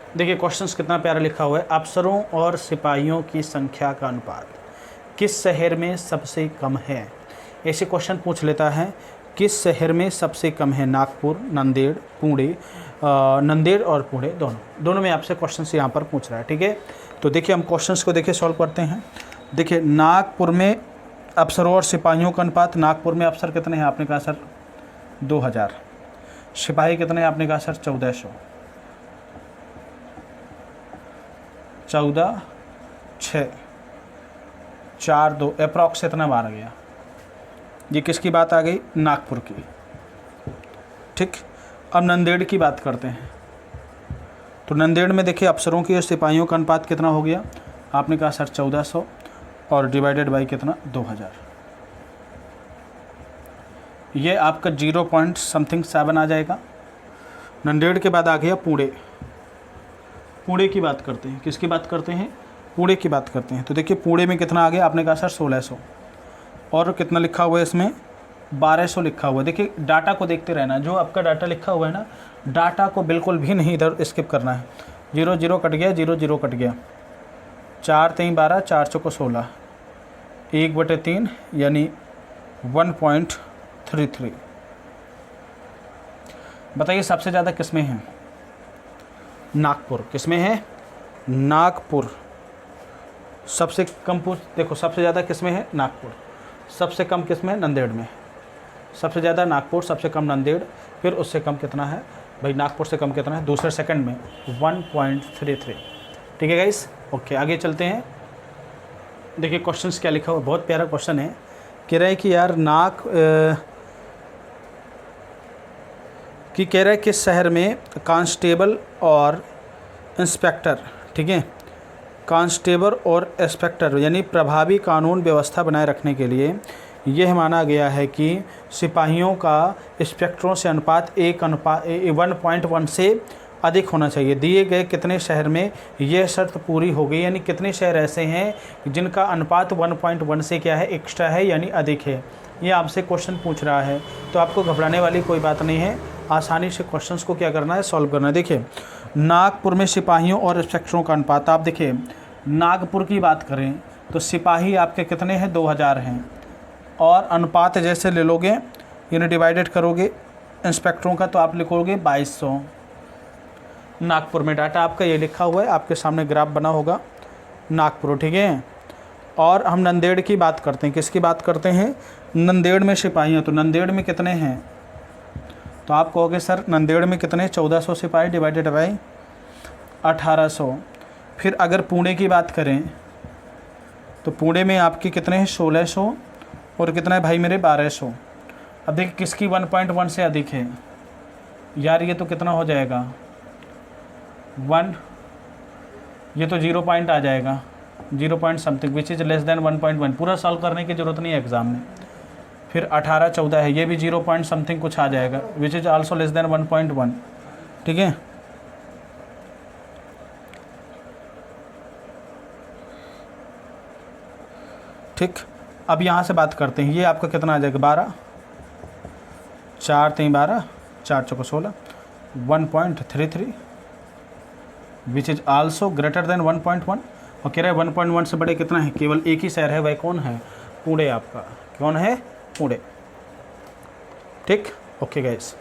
देखिए क्वेश्चंस कितना प्यारा लिखा हुआ है। अफसरों और सिपाहियों की संख्या का अनुपात किस शहर में सबसे कम है? ऐसे क्वेश्चन पूछ लेता है, किस शहर में सबसे कम है? नागपुर, नंदेड़, पुणे, नंदेड़ और पुणे दोनों में आपसे क्वेश्चंस यहाँ पर पूछ रहा है, ठीक है। तो देखिए हम क्वेश्चंस को देखिए सॉल्व करते हैं। देखिए नागपुर में अफसरों और सिपाहियों का अनुपात, नागपुर में अफसर कितने हैं? आपने कहा सर 2000। सिपाही कितने हैं? आपने कहा सर 1400। 14, 6, 4, 2 अप्रॉक्स इतना बार आ गया। ये किसकी बात आ गई? नागपुर की। ठीक, अब नंदेड़ की बात करते हैं। तो नंदेड़ में देखिए अफसरों की और सिपाहियों का अनुपात कितना हो गया? आपने कहा सर 1400 और डिवाइडेड बाई कितना? 2000। ये आपका 0.7 आ जाएगा। नंदेड़ के बाद आ गया पुणे। पुणे की बात करते हैं। किसकी बात करते हैं? पुणे की बात करते हैं। तो देखिए पुणे में कितना आ गया? आपने कहा सर 1600 और कितना लिखा हुआ है इसमें? 1200 लिखा हुआ है। देखिए डाटा को देखते रहना, जो आपका डाटा लिखा हुआ है ना, डाटा को बिल्कुल भी नहीं इधर स्किप करना है। 0 0 कट गया, 0 0 कट गया, 4 3 12, 4 चौको 16, 1/3 यानी 1.33। बताइए सबसे ज़्यादा किस में है? नागपुर। किस में है? नागपुर। सबसे कम देखो सबसे ज़्यादा किस में है? नागपुर। सबसे कम किस में है? नंदेड़ में। सबसे ज़्यादा नागपुर, सबसे कम नंदेड़, फिर उससे कम कितना है भाई? नागपुर से कम कितना है? दूसरे सेकंड में 1.33। ठीक है गाइस, ओके आगे चलते हैं। देखिए क्वेश्चंस क्या लिखा हुआ, बहुत प्यारा क्वेश्चन है। कह रहा है कि यार कह रहा है कि शहर में कांस्टेबल और इंस्पेक्टर, ठीक है, कांस्टेबल और इंस्पेक्टर यानी प्रभावी कानून व्यवस्था बनाए रखने के लिए यह माना गया है कि सिपाहियों का इंस्पेक्टरों से अनुपात 1:1 से अधिक होना चाहिए। दिए गए कितने शहर में यह शर्त पूरी हो गई? यानी कितने शहर ऐसे हैं जिनका अनुपात 1.1 से क्या है? एक्स्ट्रा है यानी अधिक है। ये आपसे क्वेश्चन पूछ रहा है, तो आपको घबराने वाली कोई बात नहीं है। आसानी से क्वेश्चंस को क्या करना है? सॉल्व करना है। देखिए नागपुर में सिपाहियों और इंस्पेक्टरों का अनुपात, आप देखिए नागपुर की बात करें तो सिपाही आपके कितने हैं? 2000 हैं, और अनुपात जैसे ले लोगे यानी डिवाइडेड करोगे इंस्पेक्टरों का तो आप लिखोगे 2200। नागपुर में डाटा आपका ये लिखा हुआ है, आपके सामने ग्राफ बना होगा नागपुर, ठीक है। और हम नंदेड़ की बात करते हैं। किसकी बात करते हैं? नंदेड़ में सिपाही। तो नंदेड़ में कितने हैं? तो आप कहोगे सर नंदेड़ में कितने? 1400 सिपाही डिवाइडेड बाई 1800। फिर अगर पुणे की बात करें तो पुणे में आपके कितने हैं? 1600 और कितना है भाई मेरे? 1200। अब देखिए किसकी 1.1 से अधिक है यार? ये तो कितना हो जाएगा? 1, ये तो 0 पॉइंट आ जाएगा, 0 point something which is less than 1.1। पूरा सॉल्व करने की ज़रूरत नहीं है एग्ज़ाम में। फिर 18 14 है, ये भी 0 पॉइंट समथिंग कुछ आ जाएगा, which is also less than 1.1। ठीक है, ठीक। अब यहाँ से बात करते हैं, ये आपका कितना आ जाएगा? 12, 4 3 12, 4 चौको 16, 1.33 which is also greater than 1.1। और कह रहा है 1.1 से बड़े कितना है? केवल एक ही शहर है, वह कौन है? पुणे। आपका कौन है? पुणे। ठीक, ओके गाइस।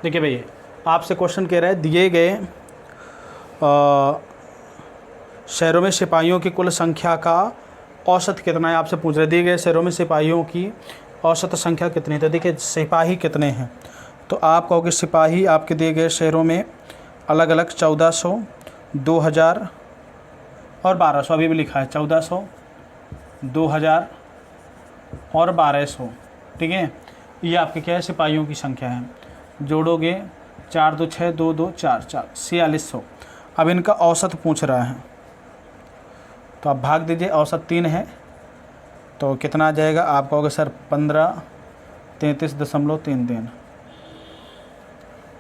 देखिए भैया आपसे क्वेश्चन कह रहा है दिए गए शहरों में सिपाहियों की कुल संख्या का औसत कितना है? आपसे पूछ रहे दिए गए शहरों में सिपाहियों की औसत संख्या कितनी है। तो देखिए सिपाही कितने हैं, तो आप कहोगे सिपाही आपके दिए गए शहरों में अलग अलग 1400, 2000 और 1200। अभी भी लिखा है 1400, 2000 और 1200। ठीक है, ये आपके क्या है? सिपाहियों की संख्या है। जोड़ोगे 4 2 6 2 2 4 4 4600। अब इनका औसत पूछ रहा है, तो आप भाग दीजिए। औसत 3 है तो कितना आ जाएगा? आप कहोगे सर 15 33.33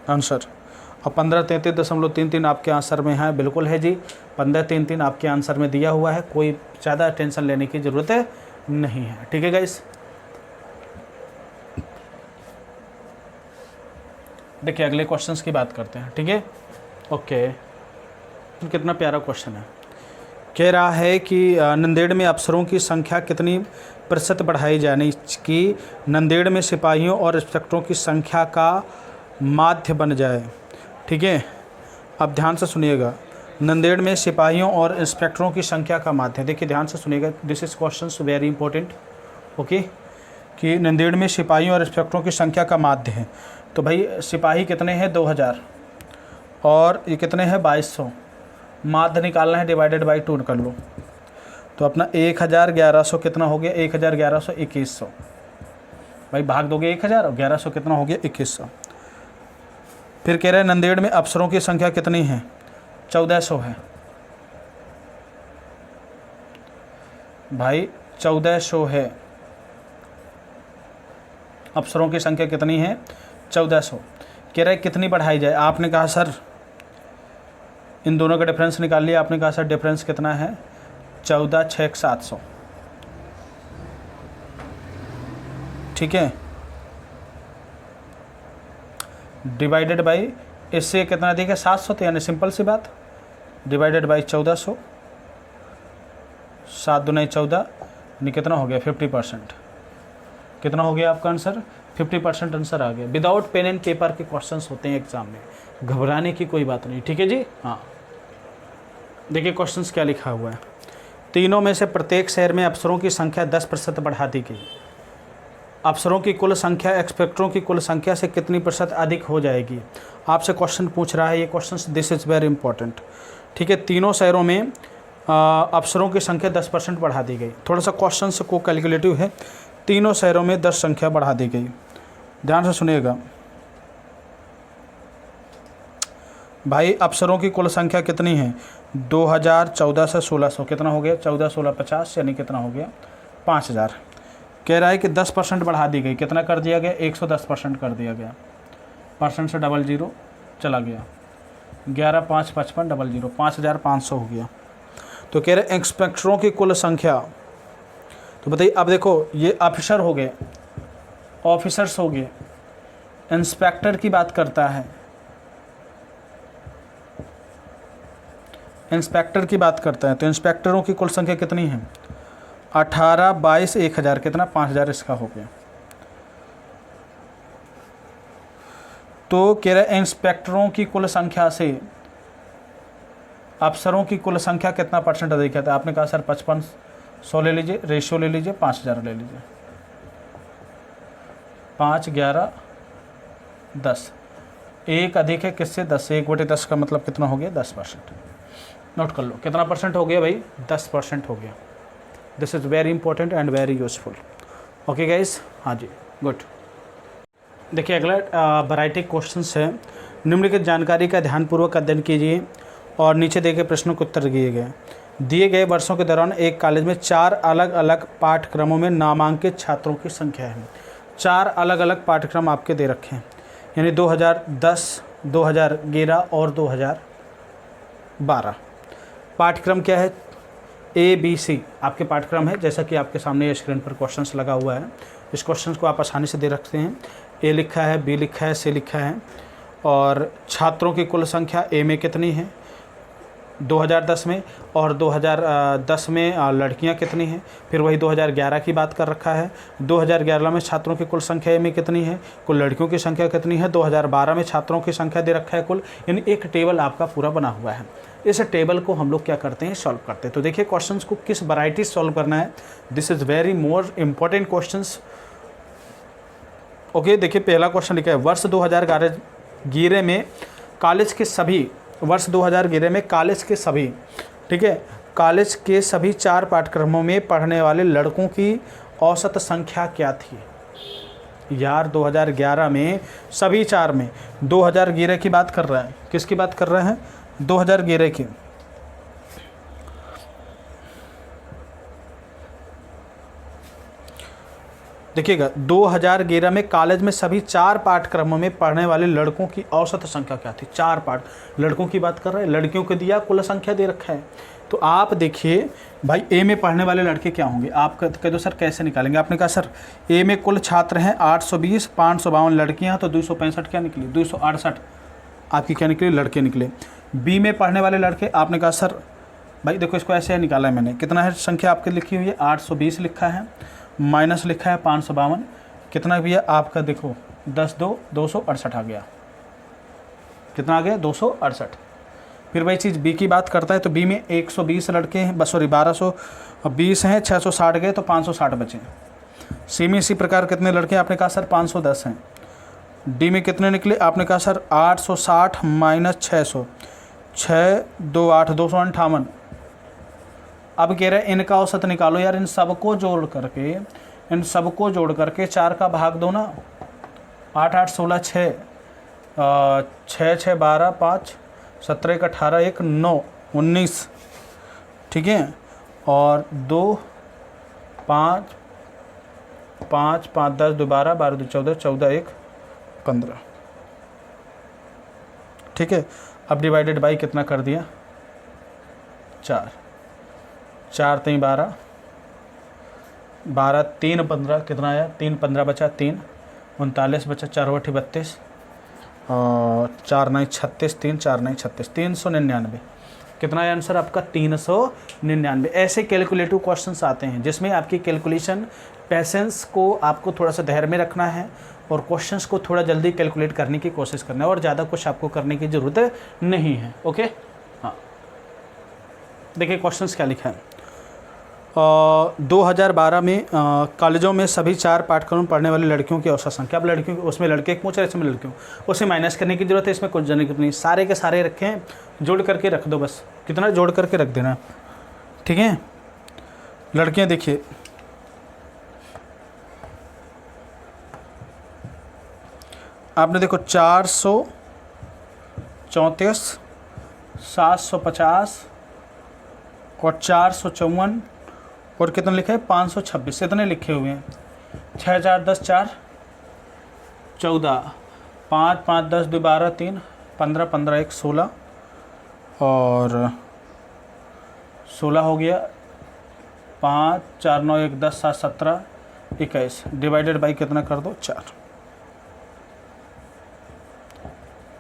आंसर। और 15 33.33 आपके आंसर में है, बिल्कुल है जी। 15 आपके आंसर में दिया हुआ है, कोई ज़्यादा टेंशन लेने की ज़रूरत नहीं है। ठीक है गाइस, देखिए अगले क्वेश्चंस की बात करते हैं। ठीक है, ओके। कितना प्यारा क्वेश्चन है। कह रहा है कि नंदेड़ में अफसरों की संख्या कितनी प्रतिशत बढ़ाई जाए कि नंदेड़ में सिपाहियों और इंस्पेक्टरों की संख्या का माध्य बन जाए। ठीक है, अब ध्यान से सुनिएगा। नंदेड़ में सिपाहियों और इंस्पेक्टरों की संख्या का माध्य है। देखिए ध्यान से सुनिएगा, this is question very important. Okay, कि नंदेड़ में सिपाहियों और इंस्पेक्टरों की संख्या का माध्य है। तो भाई सिपाही कितने हैं 2000 और ये कितने हैं 2200, माध्य निकालना है, डिवाइडेड बाई 2 कर लो। तो अपना 1100 कितना हो गया 1100 2100। भाई भाग दोगे 1000 और 1100 कितना हो गया 2100। फिर कह रहे हैं नंदेड़ में अफसरों की संख्या कितनी है 1400 है। भाई 1400 है, अफसरों की संख्या कितनी है 1400। कह रहे कितनी बढ़ाई जाए, आपने कहा सर इन दोनों का डिफरेंस निकाल लिया। आपने कहा सर डिफरेंस कितना है 14 6 700, ठीक है, डिवाइडेड बाई इससे कितना देगा 700, तो यानी सिंपल सी बात, डिवाइडेड बाई 1400, 7 दूनी 14, यानी कितना हो गया 50%। कितना हो गया आपका आंसर 50% आंसर आ गया। विदाउट पेन एंड पेपर के क्वेश्चंस होते हैं एग्जाम में, घबराने की कोई बात नहीं, ठीक है जी। हाँ देखिए क्वेश्चंस क्या लिखा हुआ है। तीनों में से प्रत्येक शहर में अफसरों की संख्या 10% बढ़ा दी गई। अफसरों की कुल संख्या इंस्पेक्टरों की कुल संख्या से कितनी प्रतिशत अधिक हो जाएगी। आपसे क्वेश्चन पूछ रहा है ये question, this is very important, ठीक है। तीनों शहरों में अफसरों की संख्या 10% बढ़ा दी गई। थोड़ा सा क्वेश्चन को कैलकुलेटिव है। तीनों शहरों में 10 संख्या बढ़ा दी गई, ध्यान से सुनिएगा। भाई अफसरों की कुल संख्या कितनी है 2000, 14 से 1600, कितना हो गया 14 16 50, यानी कितना हो गया 5000। कह रहा है कि 10% बढ़ा दी गई, कितना कर दिया गया 110% कर दिया गया, परसेंट से 00 चला गया, 11 5 55 00, 5500 हो गया। तो कह रहे इंस्पेक्टरों की कुल संख्या, तो बताइए अब देखो ये ऑफिसर हो गए, ऑफिसर्स हो गए, इंस्पेक्टर की बात करता है, इंस्पेक्टर की बात करता है, तो इंस्पेक्टरों की कुल संख्या कितनी है 18 22 1000, कितना 5000 इसका हो गया। तो कह रहे इंस्पेक्टरों की कुल संख्या से अफसरों की कुल संख्या कितना परसेंट अधिक है। आपने कहा सर 5500 ले लीजिए, रेशियो ले लीजिए, 5000 ले लीजिए, 5 11 10, एक अधिक है किससे 10 से, 1/10 का मतलब कितना हो गया 10%। नोट कर लो कितना परसेंट हो गया भाई 10% हो गया। This is very important and very useful. Okay guys, हाँ जी गुड। देखिए अगला वैरायटी क्वेश्चंस है। निम्नलिखित जानकारी का ध्यानपूर्वक अध्ययन कीजिए और नीचे दिए गए प्रश्नों के उत्तर दिए गए। दिए गए वर्षों के दौरान एक कॉलेज में 4 अलग अलग पाठ्यक्रमों में नामांकित छात्रों की संख्या है। 4 अलग अलग पाठ्यक्रम आपके दे रखे हैं, यानी 2010, 2011 और 2012। पाठ्यक्रम क्या है ABC आपके पाठ्यक्रम है, जैसा कि आपके सामने ये स्क्रीन पर क्वेश्चंस लगा हुआ है। इस क्वेश्चंस को आप आसानी से दे रखते हैं। A लिखा है, B लिखा है, C लिखा है, और छात्रों की कुल संख्या A में कितनी है 2010 में, और 2010 में लड़कियां कितनी हैं। फिर वही 2011 की बात कर रखा है, 2011 में छात्रों की कुल संख्या में कितनी है, कुल लड़कियों की संख्या कितनी है, 2012 में छात्रों की संख्या दे रखा है कुल, यानी एक टेबल आपका पूरा बना हुआ है। इस टेबल को हम लोग क्या करते हैं सॉल्व करते हैं। तो देखिए क्वेश्चंस को किस वैरायटी सॉल्व करना है, this is very more important questions. Okay, देखिए पहला क्वेश्चन लिखा है वर्ष 2011 में कॉलेज के सभी, वर्ष 2011 में कॉलेज के सभी, ठीक है, कॉलेज के सभी 4 पाठ्यक्रमों में पढ़ने वाले लड़कों की औसत संख्या क्या थी। यार 2011 में सभी 4 में, 2011 की बात कर रहा है, किसकी बात कर रहे हैं 2011 की। देखिएगा 2011 में कॉलेज में सभी 4 पाठ्यक्रमों में पढ़ने वाले लड़कों की औसत संख्या क्या थी। 4 लड़कों की बात कर रहे हैं, लड़कियों को दिया कुल संख्या दे रखा है। तो आप देखिए भाई A में पढ़ने वाले लड़के क्या होंगे, आप कह दो सर कैसे निकालेंगे। आपने कहा सर A में कुल छात्र हैं 820, 552 लड़कियां, तो 265 क्या निकली 268 आपकी क्या निकली लड़के निकले। B में पढ़ने वाले लड़के, आपने कहा सर भाई देखो इसको ऐसे निकाला है मैंने, कितना है संख्या आपकी लिखी हुई है 820 लिखा है, माइनस लिखा है 552, कितना भी है आपका देखो 10 2 268 आ गया, कितना आ गया 268। फिर वही चीज़ बी की बात करता है तो बी में 120 लड़के हैं, बस सॉरी 1220 हैं, 660 गए तो 560 बचे। सी में इसी प्रकार कितने लड़के हैं, आपने कहा सर 510 हैं। डी में कितने निकले, आपने कहा सर 860 माइनस 600, 6 2 8 258। अब कह रहे हैं इनका औसत निकालो यार, इन सबको जोड़ करके 4 का भाग दो ना, 8 8 16 6, 6 6 12 5 17 1 18 1 9 19, ठीक है, और 2 5 5 5 10 2 12 12 2 14 14 1 15, ठीक है। अब डिवाइडेड बाई कितना कर दिया, 4 4 3 12 12 3 15 कितना आया, 3 15 बचा, 3 39 बचा, 4 8 32 और 4 9 36, 3 4 9 36, 399। कितना है आंसर आपका, 399। ऐसे कैलकुलेटिव क्वेश्चंस आते हैं जिसमें आपकी कैलकुलेशन पेशेंस को आपको थोड़ा सा धैर्य में रखना है और क्वेश्चंस को थोड़ा जल्दी कैलकुलेट करने की कोशिश करना है, और ज़्यादा कुछ आपको करने की ज़रूरत नहीं है। ओके, हाँ, देखिए क्वेश्चंस क्या लिखा है। 2012 में कॉलेजों में सभी 4 पाठ्यक्रम पढ़ने वाली लड़कियों की औसत संख्या। अब लड़कियों, उसमें लड़के पूछ रहे, इसमें लड़कियों, उसे माइनस करने की जरूरत है, इसमें कुछ जरूरत नहीं, सारे के सारे रखे हैं, जोड़ करके रख दो, बस कितना जोड़ करके रख देना, ठीक है। लड़कियां देखिए, आपने देखो 434, 750 और 454 और कितना लिखा है 526, इतने लिखे हुए हैं। 6 4 10 4 14, 5 5 10 2 12 3 15 15 1 16 और 16 हो गया, 5 4 9 1 10 7 17 21, डिवाइडेड बाई कितना कर दो, 4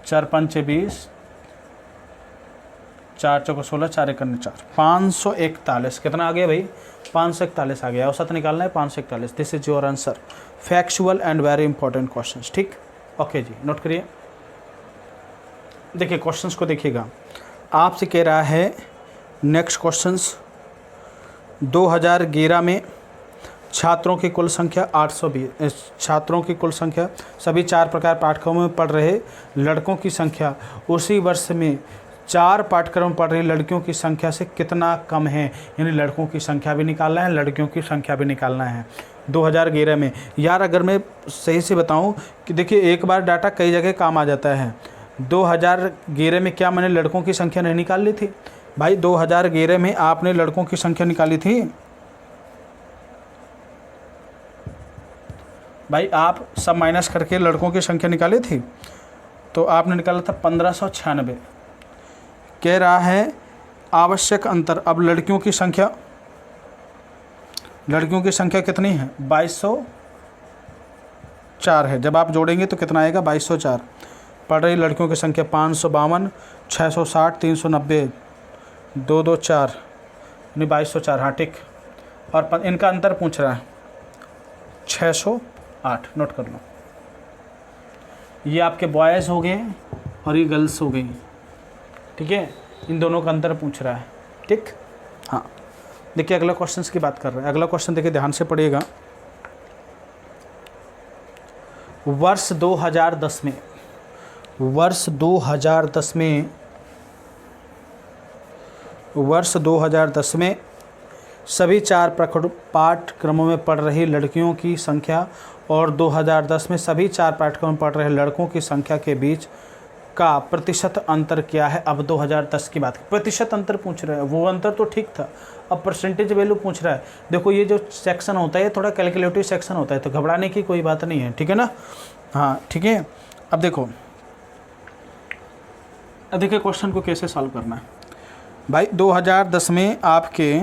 4 5 20, 4 चौको 16, 4 1 4, 541। कितना आ गया भाई, 541 आ गया। औसत निकालना है 541। This is your answer. Factual and very important questions, ठीक। ओके जी, नोट करिए। देखिए क्वेश्चंस को देखिएगा, आपसे कह रहा है नेक्स्ट क्वेश्चंस, 2011 में छात्रों की कुल संख्या 820, छात्रों की कुल संख्या सभी 4 प्रकार पाठ्यक्रमों में पढ़ रहे लड़कों की संख्या उसी वर्ष में 4 पाठ्यक्रम पढ़ रही लड़कियों की संख्या से कितना कम है। यानी लड़कों की संख्या भी निकालना है, लड़कियों की संख्या भी निकालना है 2011 में। यार अगर मैं सही से बताऊं कि देखिए एक बार डाटा कई जगह काम आ जाता है। 2011 में क्या मैंने लड़कों की संख्या नहीं निकाल ली थी भाई? 2011 में आपने लड़कों की संख्या निकाली थी भाई, आप सब माइनस करके लड़कों की संख्या निकाली थी, तो आपने निकाला था 1596। कह रहा है आवश्यक अंतर। अब लड़कियों की संख्या कितनी है? 2204 है। जब आप जोड़ेंगे तो कितना आएगा? 2204। पढ़ रही लड़कियों की संख्या 552, 660, 390, 224, यानी 2204। हाँ ठीक। और इनका अंतर पूछ रहा है 608। नोट कर लो, ये आपके बॉयज़ हो गए और ये गर्ल्स हो गई, ठीक है। इन दोनों का अंतर पूछ रहा है, ठीक। हाँ देखिए अगला क्वेश्चन की बात कर रहे हैं। अगला क्वेश्चन देखिए, ध्यान से पढ़िएगा। वर्ष 2010 में सभी 4 पाठ्यक्रमों में पढ़ रही लड़कियों की संख्या और 2010 में सभी 4 पाठ्यक्रम पढ़ रहे लड़कों की संख्या के बीच का प्रतिशत अंतर क्या है। अब 2010 की बात, प्रतिशत अंतर पूछ रहा है, वो अंतर तो ठीक था, अब परसेंटेज वैल्यू पूछ रहा है। देखो ये जो सेक्शन होता है ये थोड़ा कैलकुलेटिव सेक्शन होता है, तो घबराने की कोई बात नहीं है, ठीक है ना। हाँ ठीक है। अब देखिए क्वेश्चन को कैसे सॉल्व करना है भाई। 2010 में आपके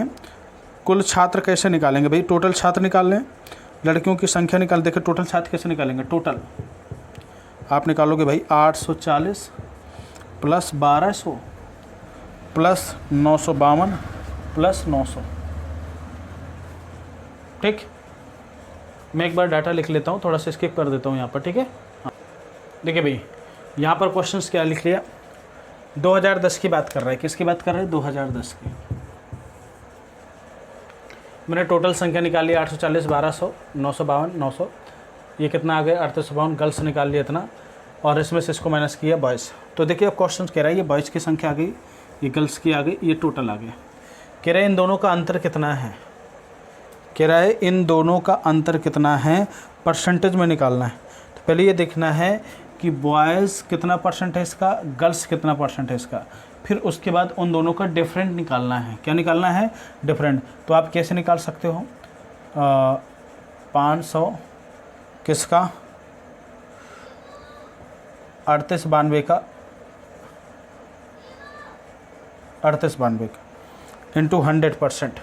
कुल छात्र कैसे निकालेंगे भाई? टोटल छात्र निकाल लें, लड़कियों की संख्या निकाल। देखिए टोटल छात्र कैसे निकालेंगे? टोटल आप निकालोगे भाई 840 प्लस 1200 प्लस 952 प्लस 900, ठीक। मैं एक बार डाटा लिख लेता हूँ, थोड़ा सा स्किप कर देता हूँ यहाँ पर, ठीक है। हाँ देखिए भाई यहाँ पर क्वेश्चंस क्या लिख लिया। 2010 की बात कर रहा है, किसकी बात कर रहे हैं? 2010 की। मैंने टोटल संख्या निकाली 840, 1200, 952, 900, ये कितना आ गया? 3852। गर्ल्स निकाल लिया इतना, और इसमें से इसको माइनस किया बॉयज़। तो देखिए अब क्वेश्चन कह रहा है ये बॉयज़ की संख्या आ गई, ये गर्ल्स की आ गई, ये टोटल आ गया। कह रहा है इन दोनों का अंतर कितना है, कह रहा है इन दोनों का अंतर कितना है, परसेंटेज में निकालना है। तो पहले ये देखना है कि बॉयज़ कितना परसेंट है इसका, गर्ल्स कितना परसेंट है इसका, फिर उसके बाद उन दोनों का डिफरेंट निकालना है। क्या निकालना है? डिफरेंट। तो आप कैसे निकाल सकते हो? 500 किसका? 3892 का, 3892 का इंटू 100%।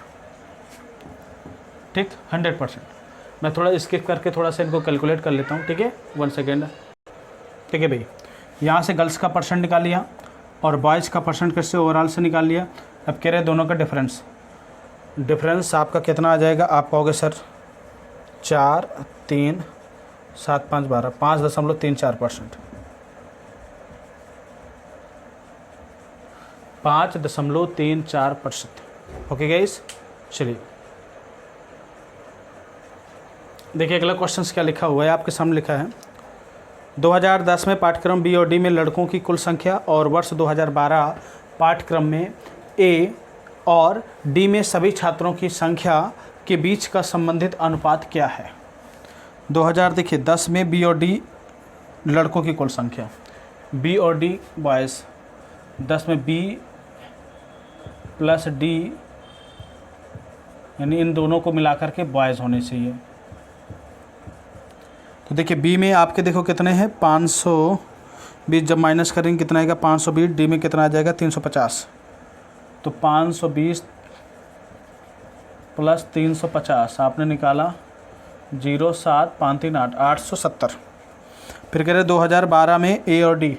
ठीक, 100%। मैं थोड़ा स्किप करके थोड़ा सा इनको कैलकुलेट कर लेता हूँ, ठीक है, 1 सेकेंड। ठीक है भाई, यहाँ से गर्ल्स का परसेंट निकाल लिया और बॉयज़ का परसेंट कैसे ओवरऑल से निकाल लिया। अब कह रहे हैं दोनों का डिफरेंस, डिफरेंस आपका कितना आ जाएगा? आप कहोगे सर 4, 3, 7, 5, 12, 5.34%, 5.34%। ओके गाइस, चलिए देखिए अगला क्वेश्चन क्या लिखा हुआ है, आपके सामने लिखा है 2010 में पाठ्यक्रम बी और डी में लड़कों की कुल संख्या और वर्ष 2012 पाठ्यक्रम में ए और डी में सभी छात्रों की संख्या के बीच का संबंधित अनुपात क्या है? 2010 में बी और डी लड़कों की कुल संख्या, बी और डी बॉयज़, 10 में बी प्लस डी, यानी इन दोनों को मिलाकर के बॉयज़ होने चाहिए। तो देखिए बी में आपके देखो कितने हैं? 520, जब माइनस करेंगे कितना आएगा? 520। डी में कितना आ जाएगा? 350। तो 520 प्लस 350 आपने निकाला 0.7538, 870। फिर कह रहे 2012 में ए और डी,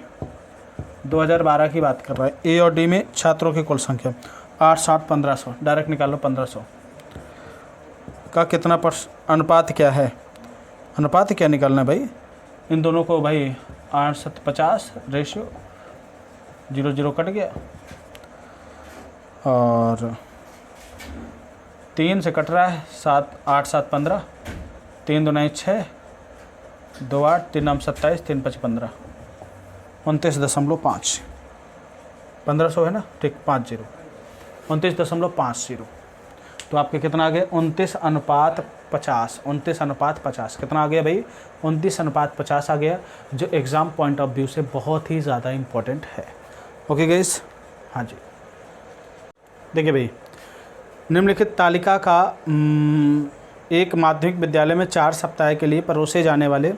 2012 की बात कर रहा है, ए और डी में छात्रों की कुल संख्या 8, 7, 1500, डायरेक्ट निकाल लो 1500 का कितना अनुपात क्या है? अनुपात क्या निकालना है भाई? इन दोनों को भाई 8, 7, 50 रेशियो, 0, 0 कट गया और 3 से कट रहा है, 7, 8, 7, 15, 3 दूना 6, 2, 8, 3 9 27, 3 5 15, 29.5, 1500 है ना? ठीक, 50, 29.50। तो आपके कितना आ गया? 29:50, 29:50 कितना आ गया भाई? 29:50 आ गया, जो एग्ज़ाम पॉइंट ऑफ व्यू से बहुत ही ज़्यादा इम्पोर्टेंट है। ओके गाइस, हाँ जी। देखिए भाई, निम्नलिखित तालिका का एक माध्यमिक विद्यालय में 4 सप्ताह के लिए परोसे जाने वाले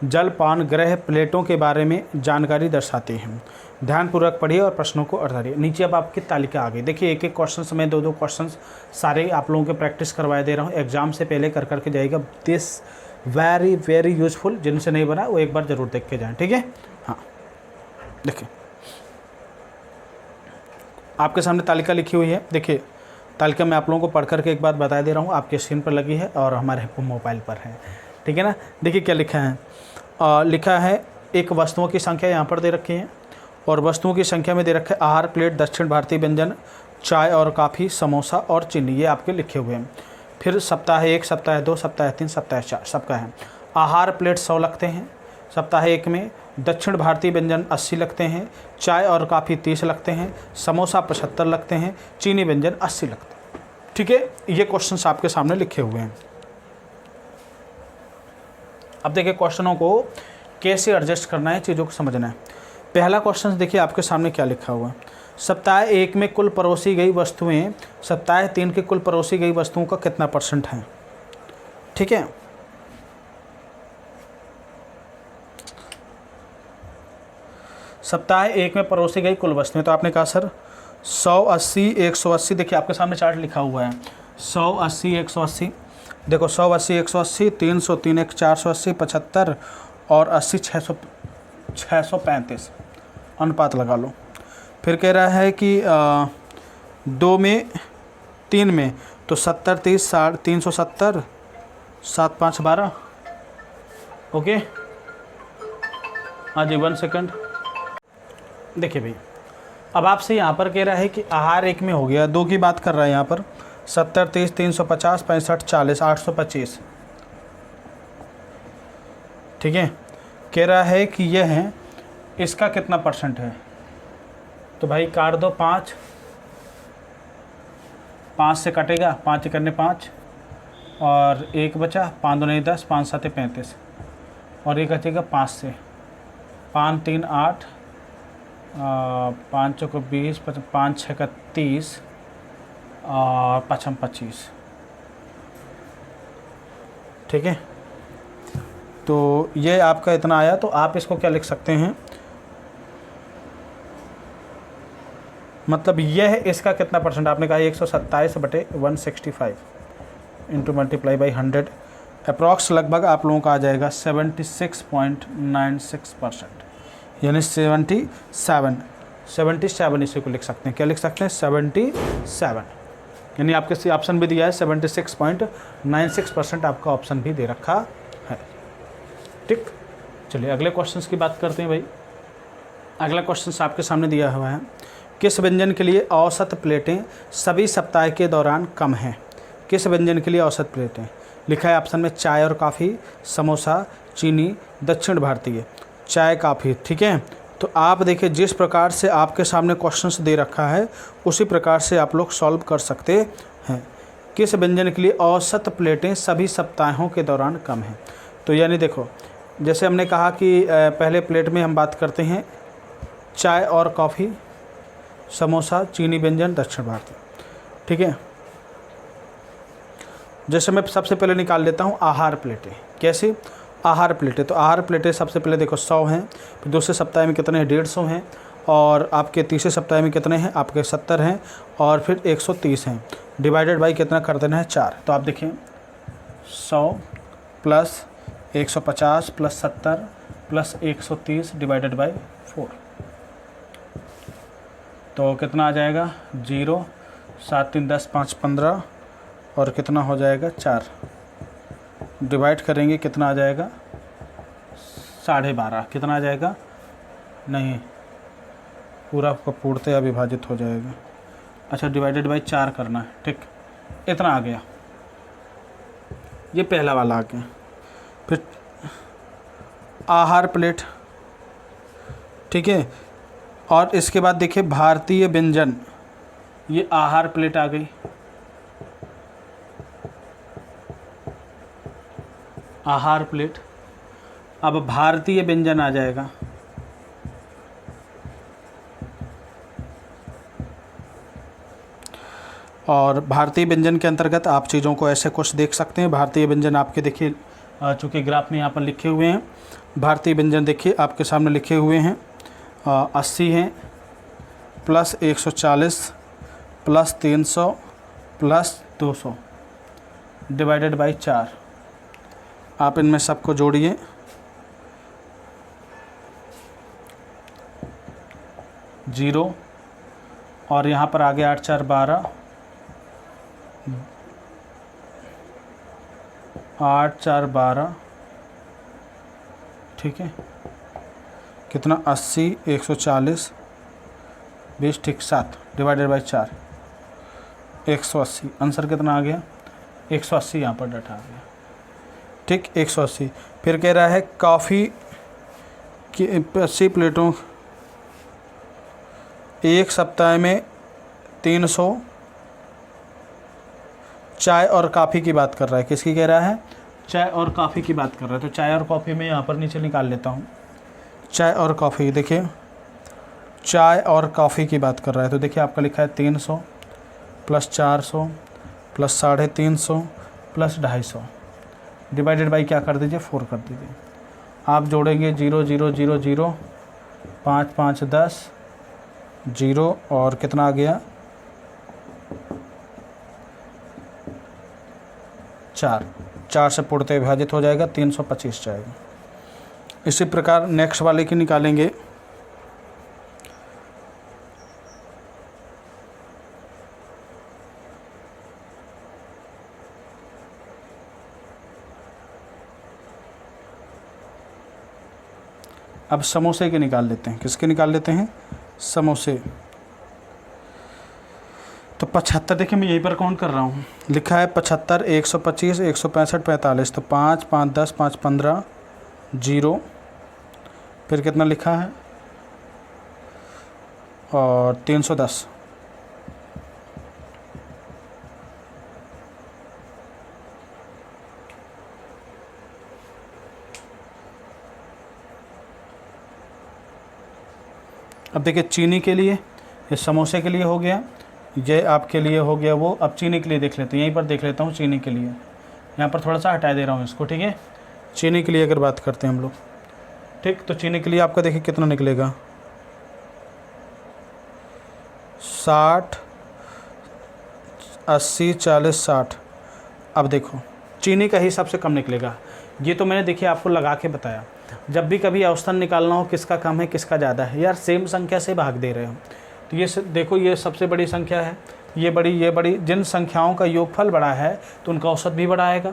जलपान गृह प्लेटों के बारे में जानकारी दर्शाती हैं। ध्यानपूर्वक पढ़िए और प्रश्नों को अर्धारिए। नीचे अब आपकी तालिका आ गई। देखिए एक एक क्वेश्चन में 2-2 क्वेश्चन सारे आप लोगों के प्रैक्टिस करवाए दे रहा हूँ, एग्जाम से पहले कर करके जाएगा। दिस वेरी वेरी यूजफुल, जिनसे नहीं बना वो एक बार ज़रूर देख के जाएँ, ठीक है। हाँ देखिए आपके सामने तालिका लिखी हुई है। देखिए तालिका मैं आप लोगों को पढ़ करके एक बार बता दे रहा हूँ, आपके स्क्रीन पर लगी है और हमारे मोबाइल पर है, ठीक है ना। देखिए क्या लिखा है, लिखा है एक वस्तुओं की संख्या यहाँ पर दे रखी है और वस्तुओं की संख्या में दे रखा है आहार प्लेट, दक्षिण भारतीय व्यंजन, चाय और काफ़ी, समोसा और चीनी, ये आपके लिखे हुए हैं। फिर सप्ताह 1, सप्ताह 2, सप्ताह 3, सप्ताह 4 सबका है। आहार प्लेट 100 लगते हैं सप्ताह 1 में, दक्षिण भारतीय व्यंजन 80 लगते हैं, चाय और काफ़ी 30 लगते हैं, समोसा 75 लगते हैं, चीनी व्यंजन 80 लगते हैं, ठीक है। ये क्वेश्चंस आपके सामने लिखे हुए हैं। अब देखिए क्वेश्चनों को कैसे एडजस्ट करना है, चीज़ों को समझना है। पहला क्वेश्चन देखिए आपके सामने क्या लिखा हुआ है। सप्ताह 1 में कुल परोसी गई वस्तुएं सप्ताह 3 के कुल परोसी गई वस्तुओं का कितना % है, ठीक है। सप्ताह 1 में परोसी गई कुल वस्तुएं, तो आपने कहा सर 180, 180। देखिए आपके सामने चार्ट लिखा हुआ है 180, 180। देखो 180, 180, 300, 3 1 480, 75 और 80 635 अनुपात लगा लो। फिर कह रहा है कि 2 में 3 में तो 70 30 370 7 5 12। ओके हाँ जी, 1 सेकंड। देखिए भाई अब आपसे यहाँ पर कह रहा है कि आहार एक में हो गया, 2 की बात कर रहा है यहाँ पर 70, 30, 350, 65, 40, 825। ठीक है, कह रहा है कि यह है, इसका कितना परसेंट है। तो भाई काट दो 5, 5 से कटेगा, 5 करने 5 और 1 बचा, 5 दूनी 10, 5 7 35 और 1 बचेगा 5 से, 5 3 8, 5 चौको 20, 5 6 30 और 5 25। ठीक है, तो ये आपका इतना आया। तो आप इसको क्या लिख सकते हैं, मतलब यह है इसका कितना परसेंट, आपने कहा 127/165 इंटू मल्टीप्लाई बाई 100, अप्रॉक्स लगभग आप लोगों का आ जाएगा 76.96%, यानी 77 इसी को लिख सकते हैं। क्या लिख सकते हैं, 77, यानी आपके ऑप्शन भी दिया है 76.96% आपका ऑप्शन भी दे रखा है। ठीक, चलिए अगले क्वेश्चंस की बात करते हैं भाई। अगला क्वेश्चन आपके सामने दिया हुआ है, किस व्यंजन के लिए औसत प्लेटें सभी सप्ताह के दौरान कम हैं। किस व्यंजन के लिए औसत प्लेटें लिखा है ऑप्शन में, चाय और काफ़ी, समोसा, चीनी, दक्षिण भारतीय। चाय काफ़ी, ठीक है। तो आप देखिए जिस प्रकार से आपके सामने क्वेश्चंस दे रखा है उसी प्रकार से आप लोग सॉल्व कर सकते हैं। किस व्यंजन के लिए औसत प्लेटें सभी सप्ताहों के दौरान कम हैं। तो यानी देखो, जैसे हमने कहा कि पहले प्लेट में हम बात करते हैं चाय और कॉफ़ी, समोसा, चीनी व्यंजन, दक्षिण भारतीय। ठीक है, जैसे मैं सबसे पहले निकाल लेता हूँ आहार प्लेटें। कैसे आहार प्लेटें, तो आहार प्लेटें सबसे पहले देखो 100 हैं, फिर दूसरे सप्ताह में कितने हैं, 150 हैं, और आपके तीसरे सप्ताह में कितने हैं, आपके 70 हैं, और फिर 130 हैं। डिवाइडेड बाई कितना कर देना है, 4। तो आप देखें 100 plus 150 plus 70 plus 130 divided by 4, तो कितना आ जाएगा 0, 7 3 10 5 15 और कितना हो जाएगा 4, डिवाइड करेंगे कितना आ जाएगा 12.5, कितना आ जाएगा, नहीं पूरा पूर्णतः विभाजित हो जाएगा। अच्छा, डिवाइडेड बाई 4 करना है, ठीक, इतना आ गया, ये पहला वाला आ गया। फिर आहार प्लेट, ठीक है, और इसके बाद देखिए भारतीय व्यंजन, ये आहार प्लेट आ गई। आहार प्लेट, अब भारतीय व्यंजन आ जाएगा। और भारतीय व्यंजन के अंतर्गत आप चीज़ों को ऐसे कुछ देख सकते हैं। भारतीय व्यंजन आपके देखिए चूँकि ग्राफ में यहाँ पर लिखे हुए हैं, भारतीय व्यंजन देखिए आपके सामने लिखे हुए हैं 80 हैं, plus 140 plus 300 plus 200 divided by 4। आप इनमें सबको जोड़िए, जीरो, और यहाँ पर आ गया 8 4 12, 8 4 12, ठीक है, कितना 80 140 20, ठीक 7 डिवाइडेड बाई 4, 180। आंसर कितना आ गया, 180 यहाँ पर डटा आ गया, ठीक 180। फिर कह रहा है कॉफ़ी की 80 प्लेटों, एक सप्ताह में 300। चाय और काफ़ी की बात कर रहा है, किसकी कह रहा है, चाय और कॉफ़ी की बात कर रहा है। तो चाय और कॉफ़ी में यहाँ पर नीचे निकाल लेता हूँ, चाय और कॉफ़ी, देखिए चाय और कॉफ़ी की बात कर रहा है। तो देखिए आपका लिखा है 300 plus 400 plus 350 plus 250 divided by क्या कर दीजिए, 4 कर दीजिए। आप जोड़ेंगे 0 0 0 0, 5 5 10 0, और कितना आ गया 4, 4 से पूर्णतः विभाजित हो जाएगा, 325 जाएगा। इसी प्रकार नेक्स्ट वाले की निकालेंगे। अब समोसे के निकाल लेते हैं, किसके निकाल लेते हैं, समोसे। तो 75 देखिए मैं यहीं पर काउंट कर रहा हूँ, लिखा है 75, 125, 165, 45, तो 5, 5, 10, 5, 15, 0, फिर कितना लिखा है और 310। अब देखिए चीनी के लिए, ये समोसे के लिए हो गया, ये आपके लिए हो गया वो। अब चीनी के लिए देख लेते हैं, यहीं पर देख लेता हूँ चीनी के लिए, यहाँ पर थोड़ा सा हटा दे रहा हूँ इसको, ठीक है। चीनी के लिए अगर बात करते हैं हम लोग, ठीक, तो चीनी के लिए आपका देखिए कितना निकलेगा, 60, 80, 40, 60। अब देखो चीनी का ही सबसे कम निकलेगा। ये तो मैंने देखिए आपको लगा के बताया। जब भी कभी औसतन निकालना हो किसका कम है किसका ज़्यादा है, यार सेम संख्या से भाग दे रहे हो, तो ये देखो ये सबसे बड़ी संख्या है, ये बड़ी। जिन संख्याओं का योगफल बड़ा है तो उनका औसत भी बड़ा आएगा।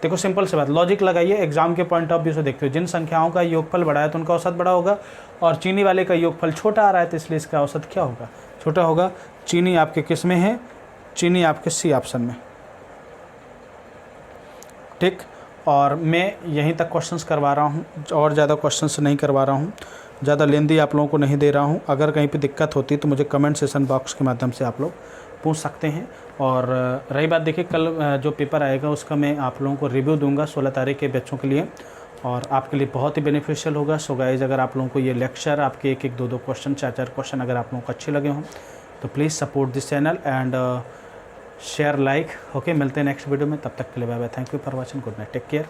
देखो सिंपल सी बात, लॉजिक लगाइए, एग्जाम के पॉइंट ऑफ व्यू से देखते हो, जिन संख्याओं का योगफल बड़ा है तो उनका औसत बड़ा होगा, और चीनी वाले का योगफल छोटा आ रहा है तो इसलिए इसका औसत क्या होगा, छोटा होगा। चीनी आपके किस में है, चीनी आपके सी ऑप्शन में, ठीक। और मैं यहीं तक क्वेश्चंस करवा रहा हूँ, और ज़्यादा क्वेश्चंस नहीं करवा रहा हूँ, ज़्यादा लेंदी आप लोगों को नहीं दे रहा हूँ। अगर कहीं पे दिक्कत होती तो मुझे कमेंट सेशन बॉक्स के माध्यम से आप लोग पूछ सकते हैं। और रही बात, देखिए कल जो पेपर आएगा उसका मैं आप लोगों को रिव्यू दूंगा 16 तारीख के बच्चों के लिए, और आपके लिए बहुत ही बेनिफिशियल होगा। सो गाइस, अगर आप लोगों को ये लेक्चर, आपके एक एक दो दो क्वेश्चन, चार चार क्वेश्चन अगर आप लोगों को अच्छे लगे हों तो please support this channel and share like. Okay, मिलते हैं नेक्स्ट वीडियो में, तब तक के लिए bye bye, thank you for watching, good night, take care.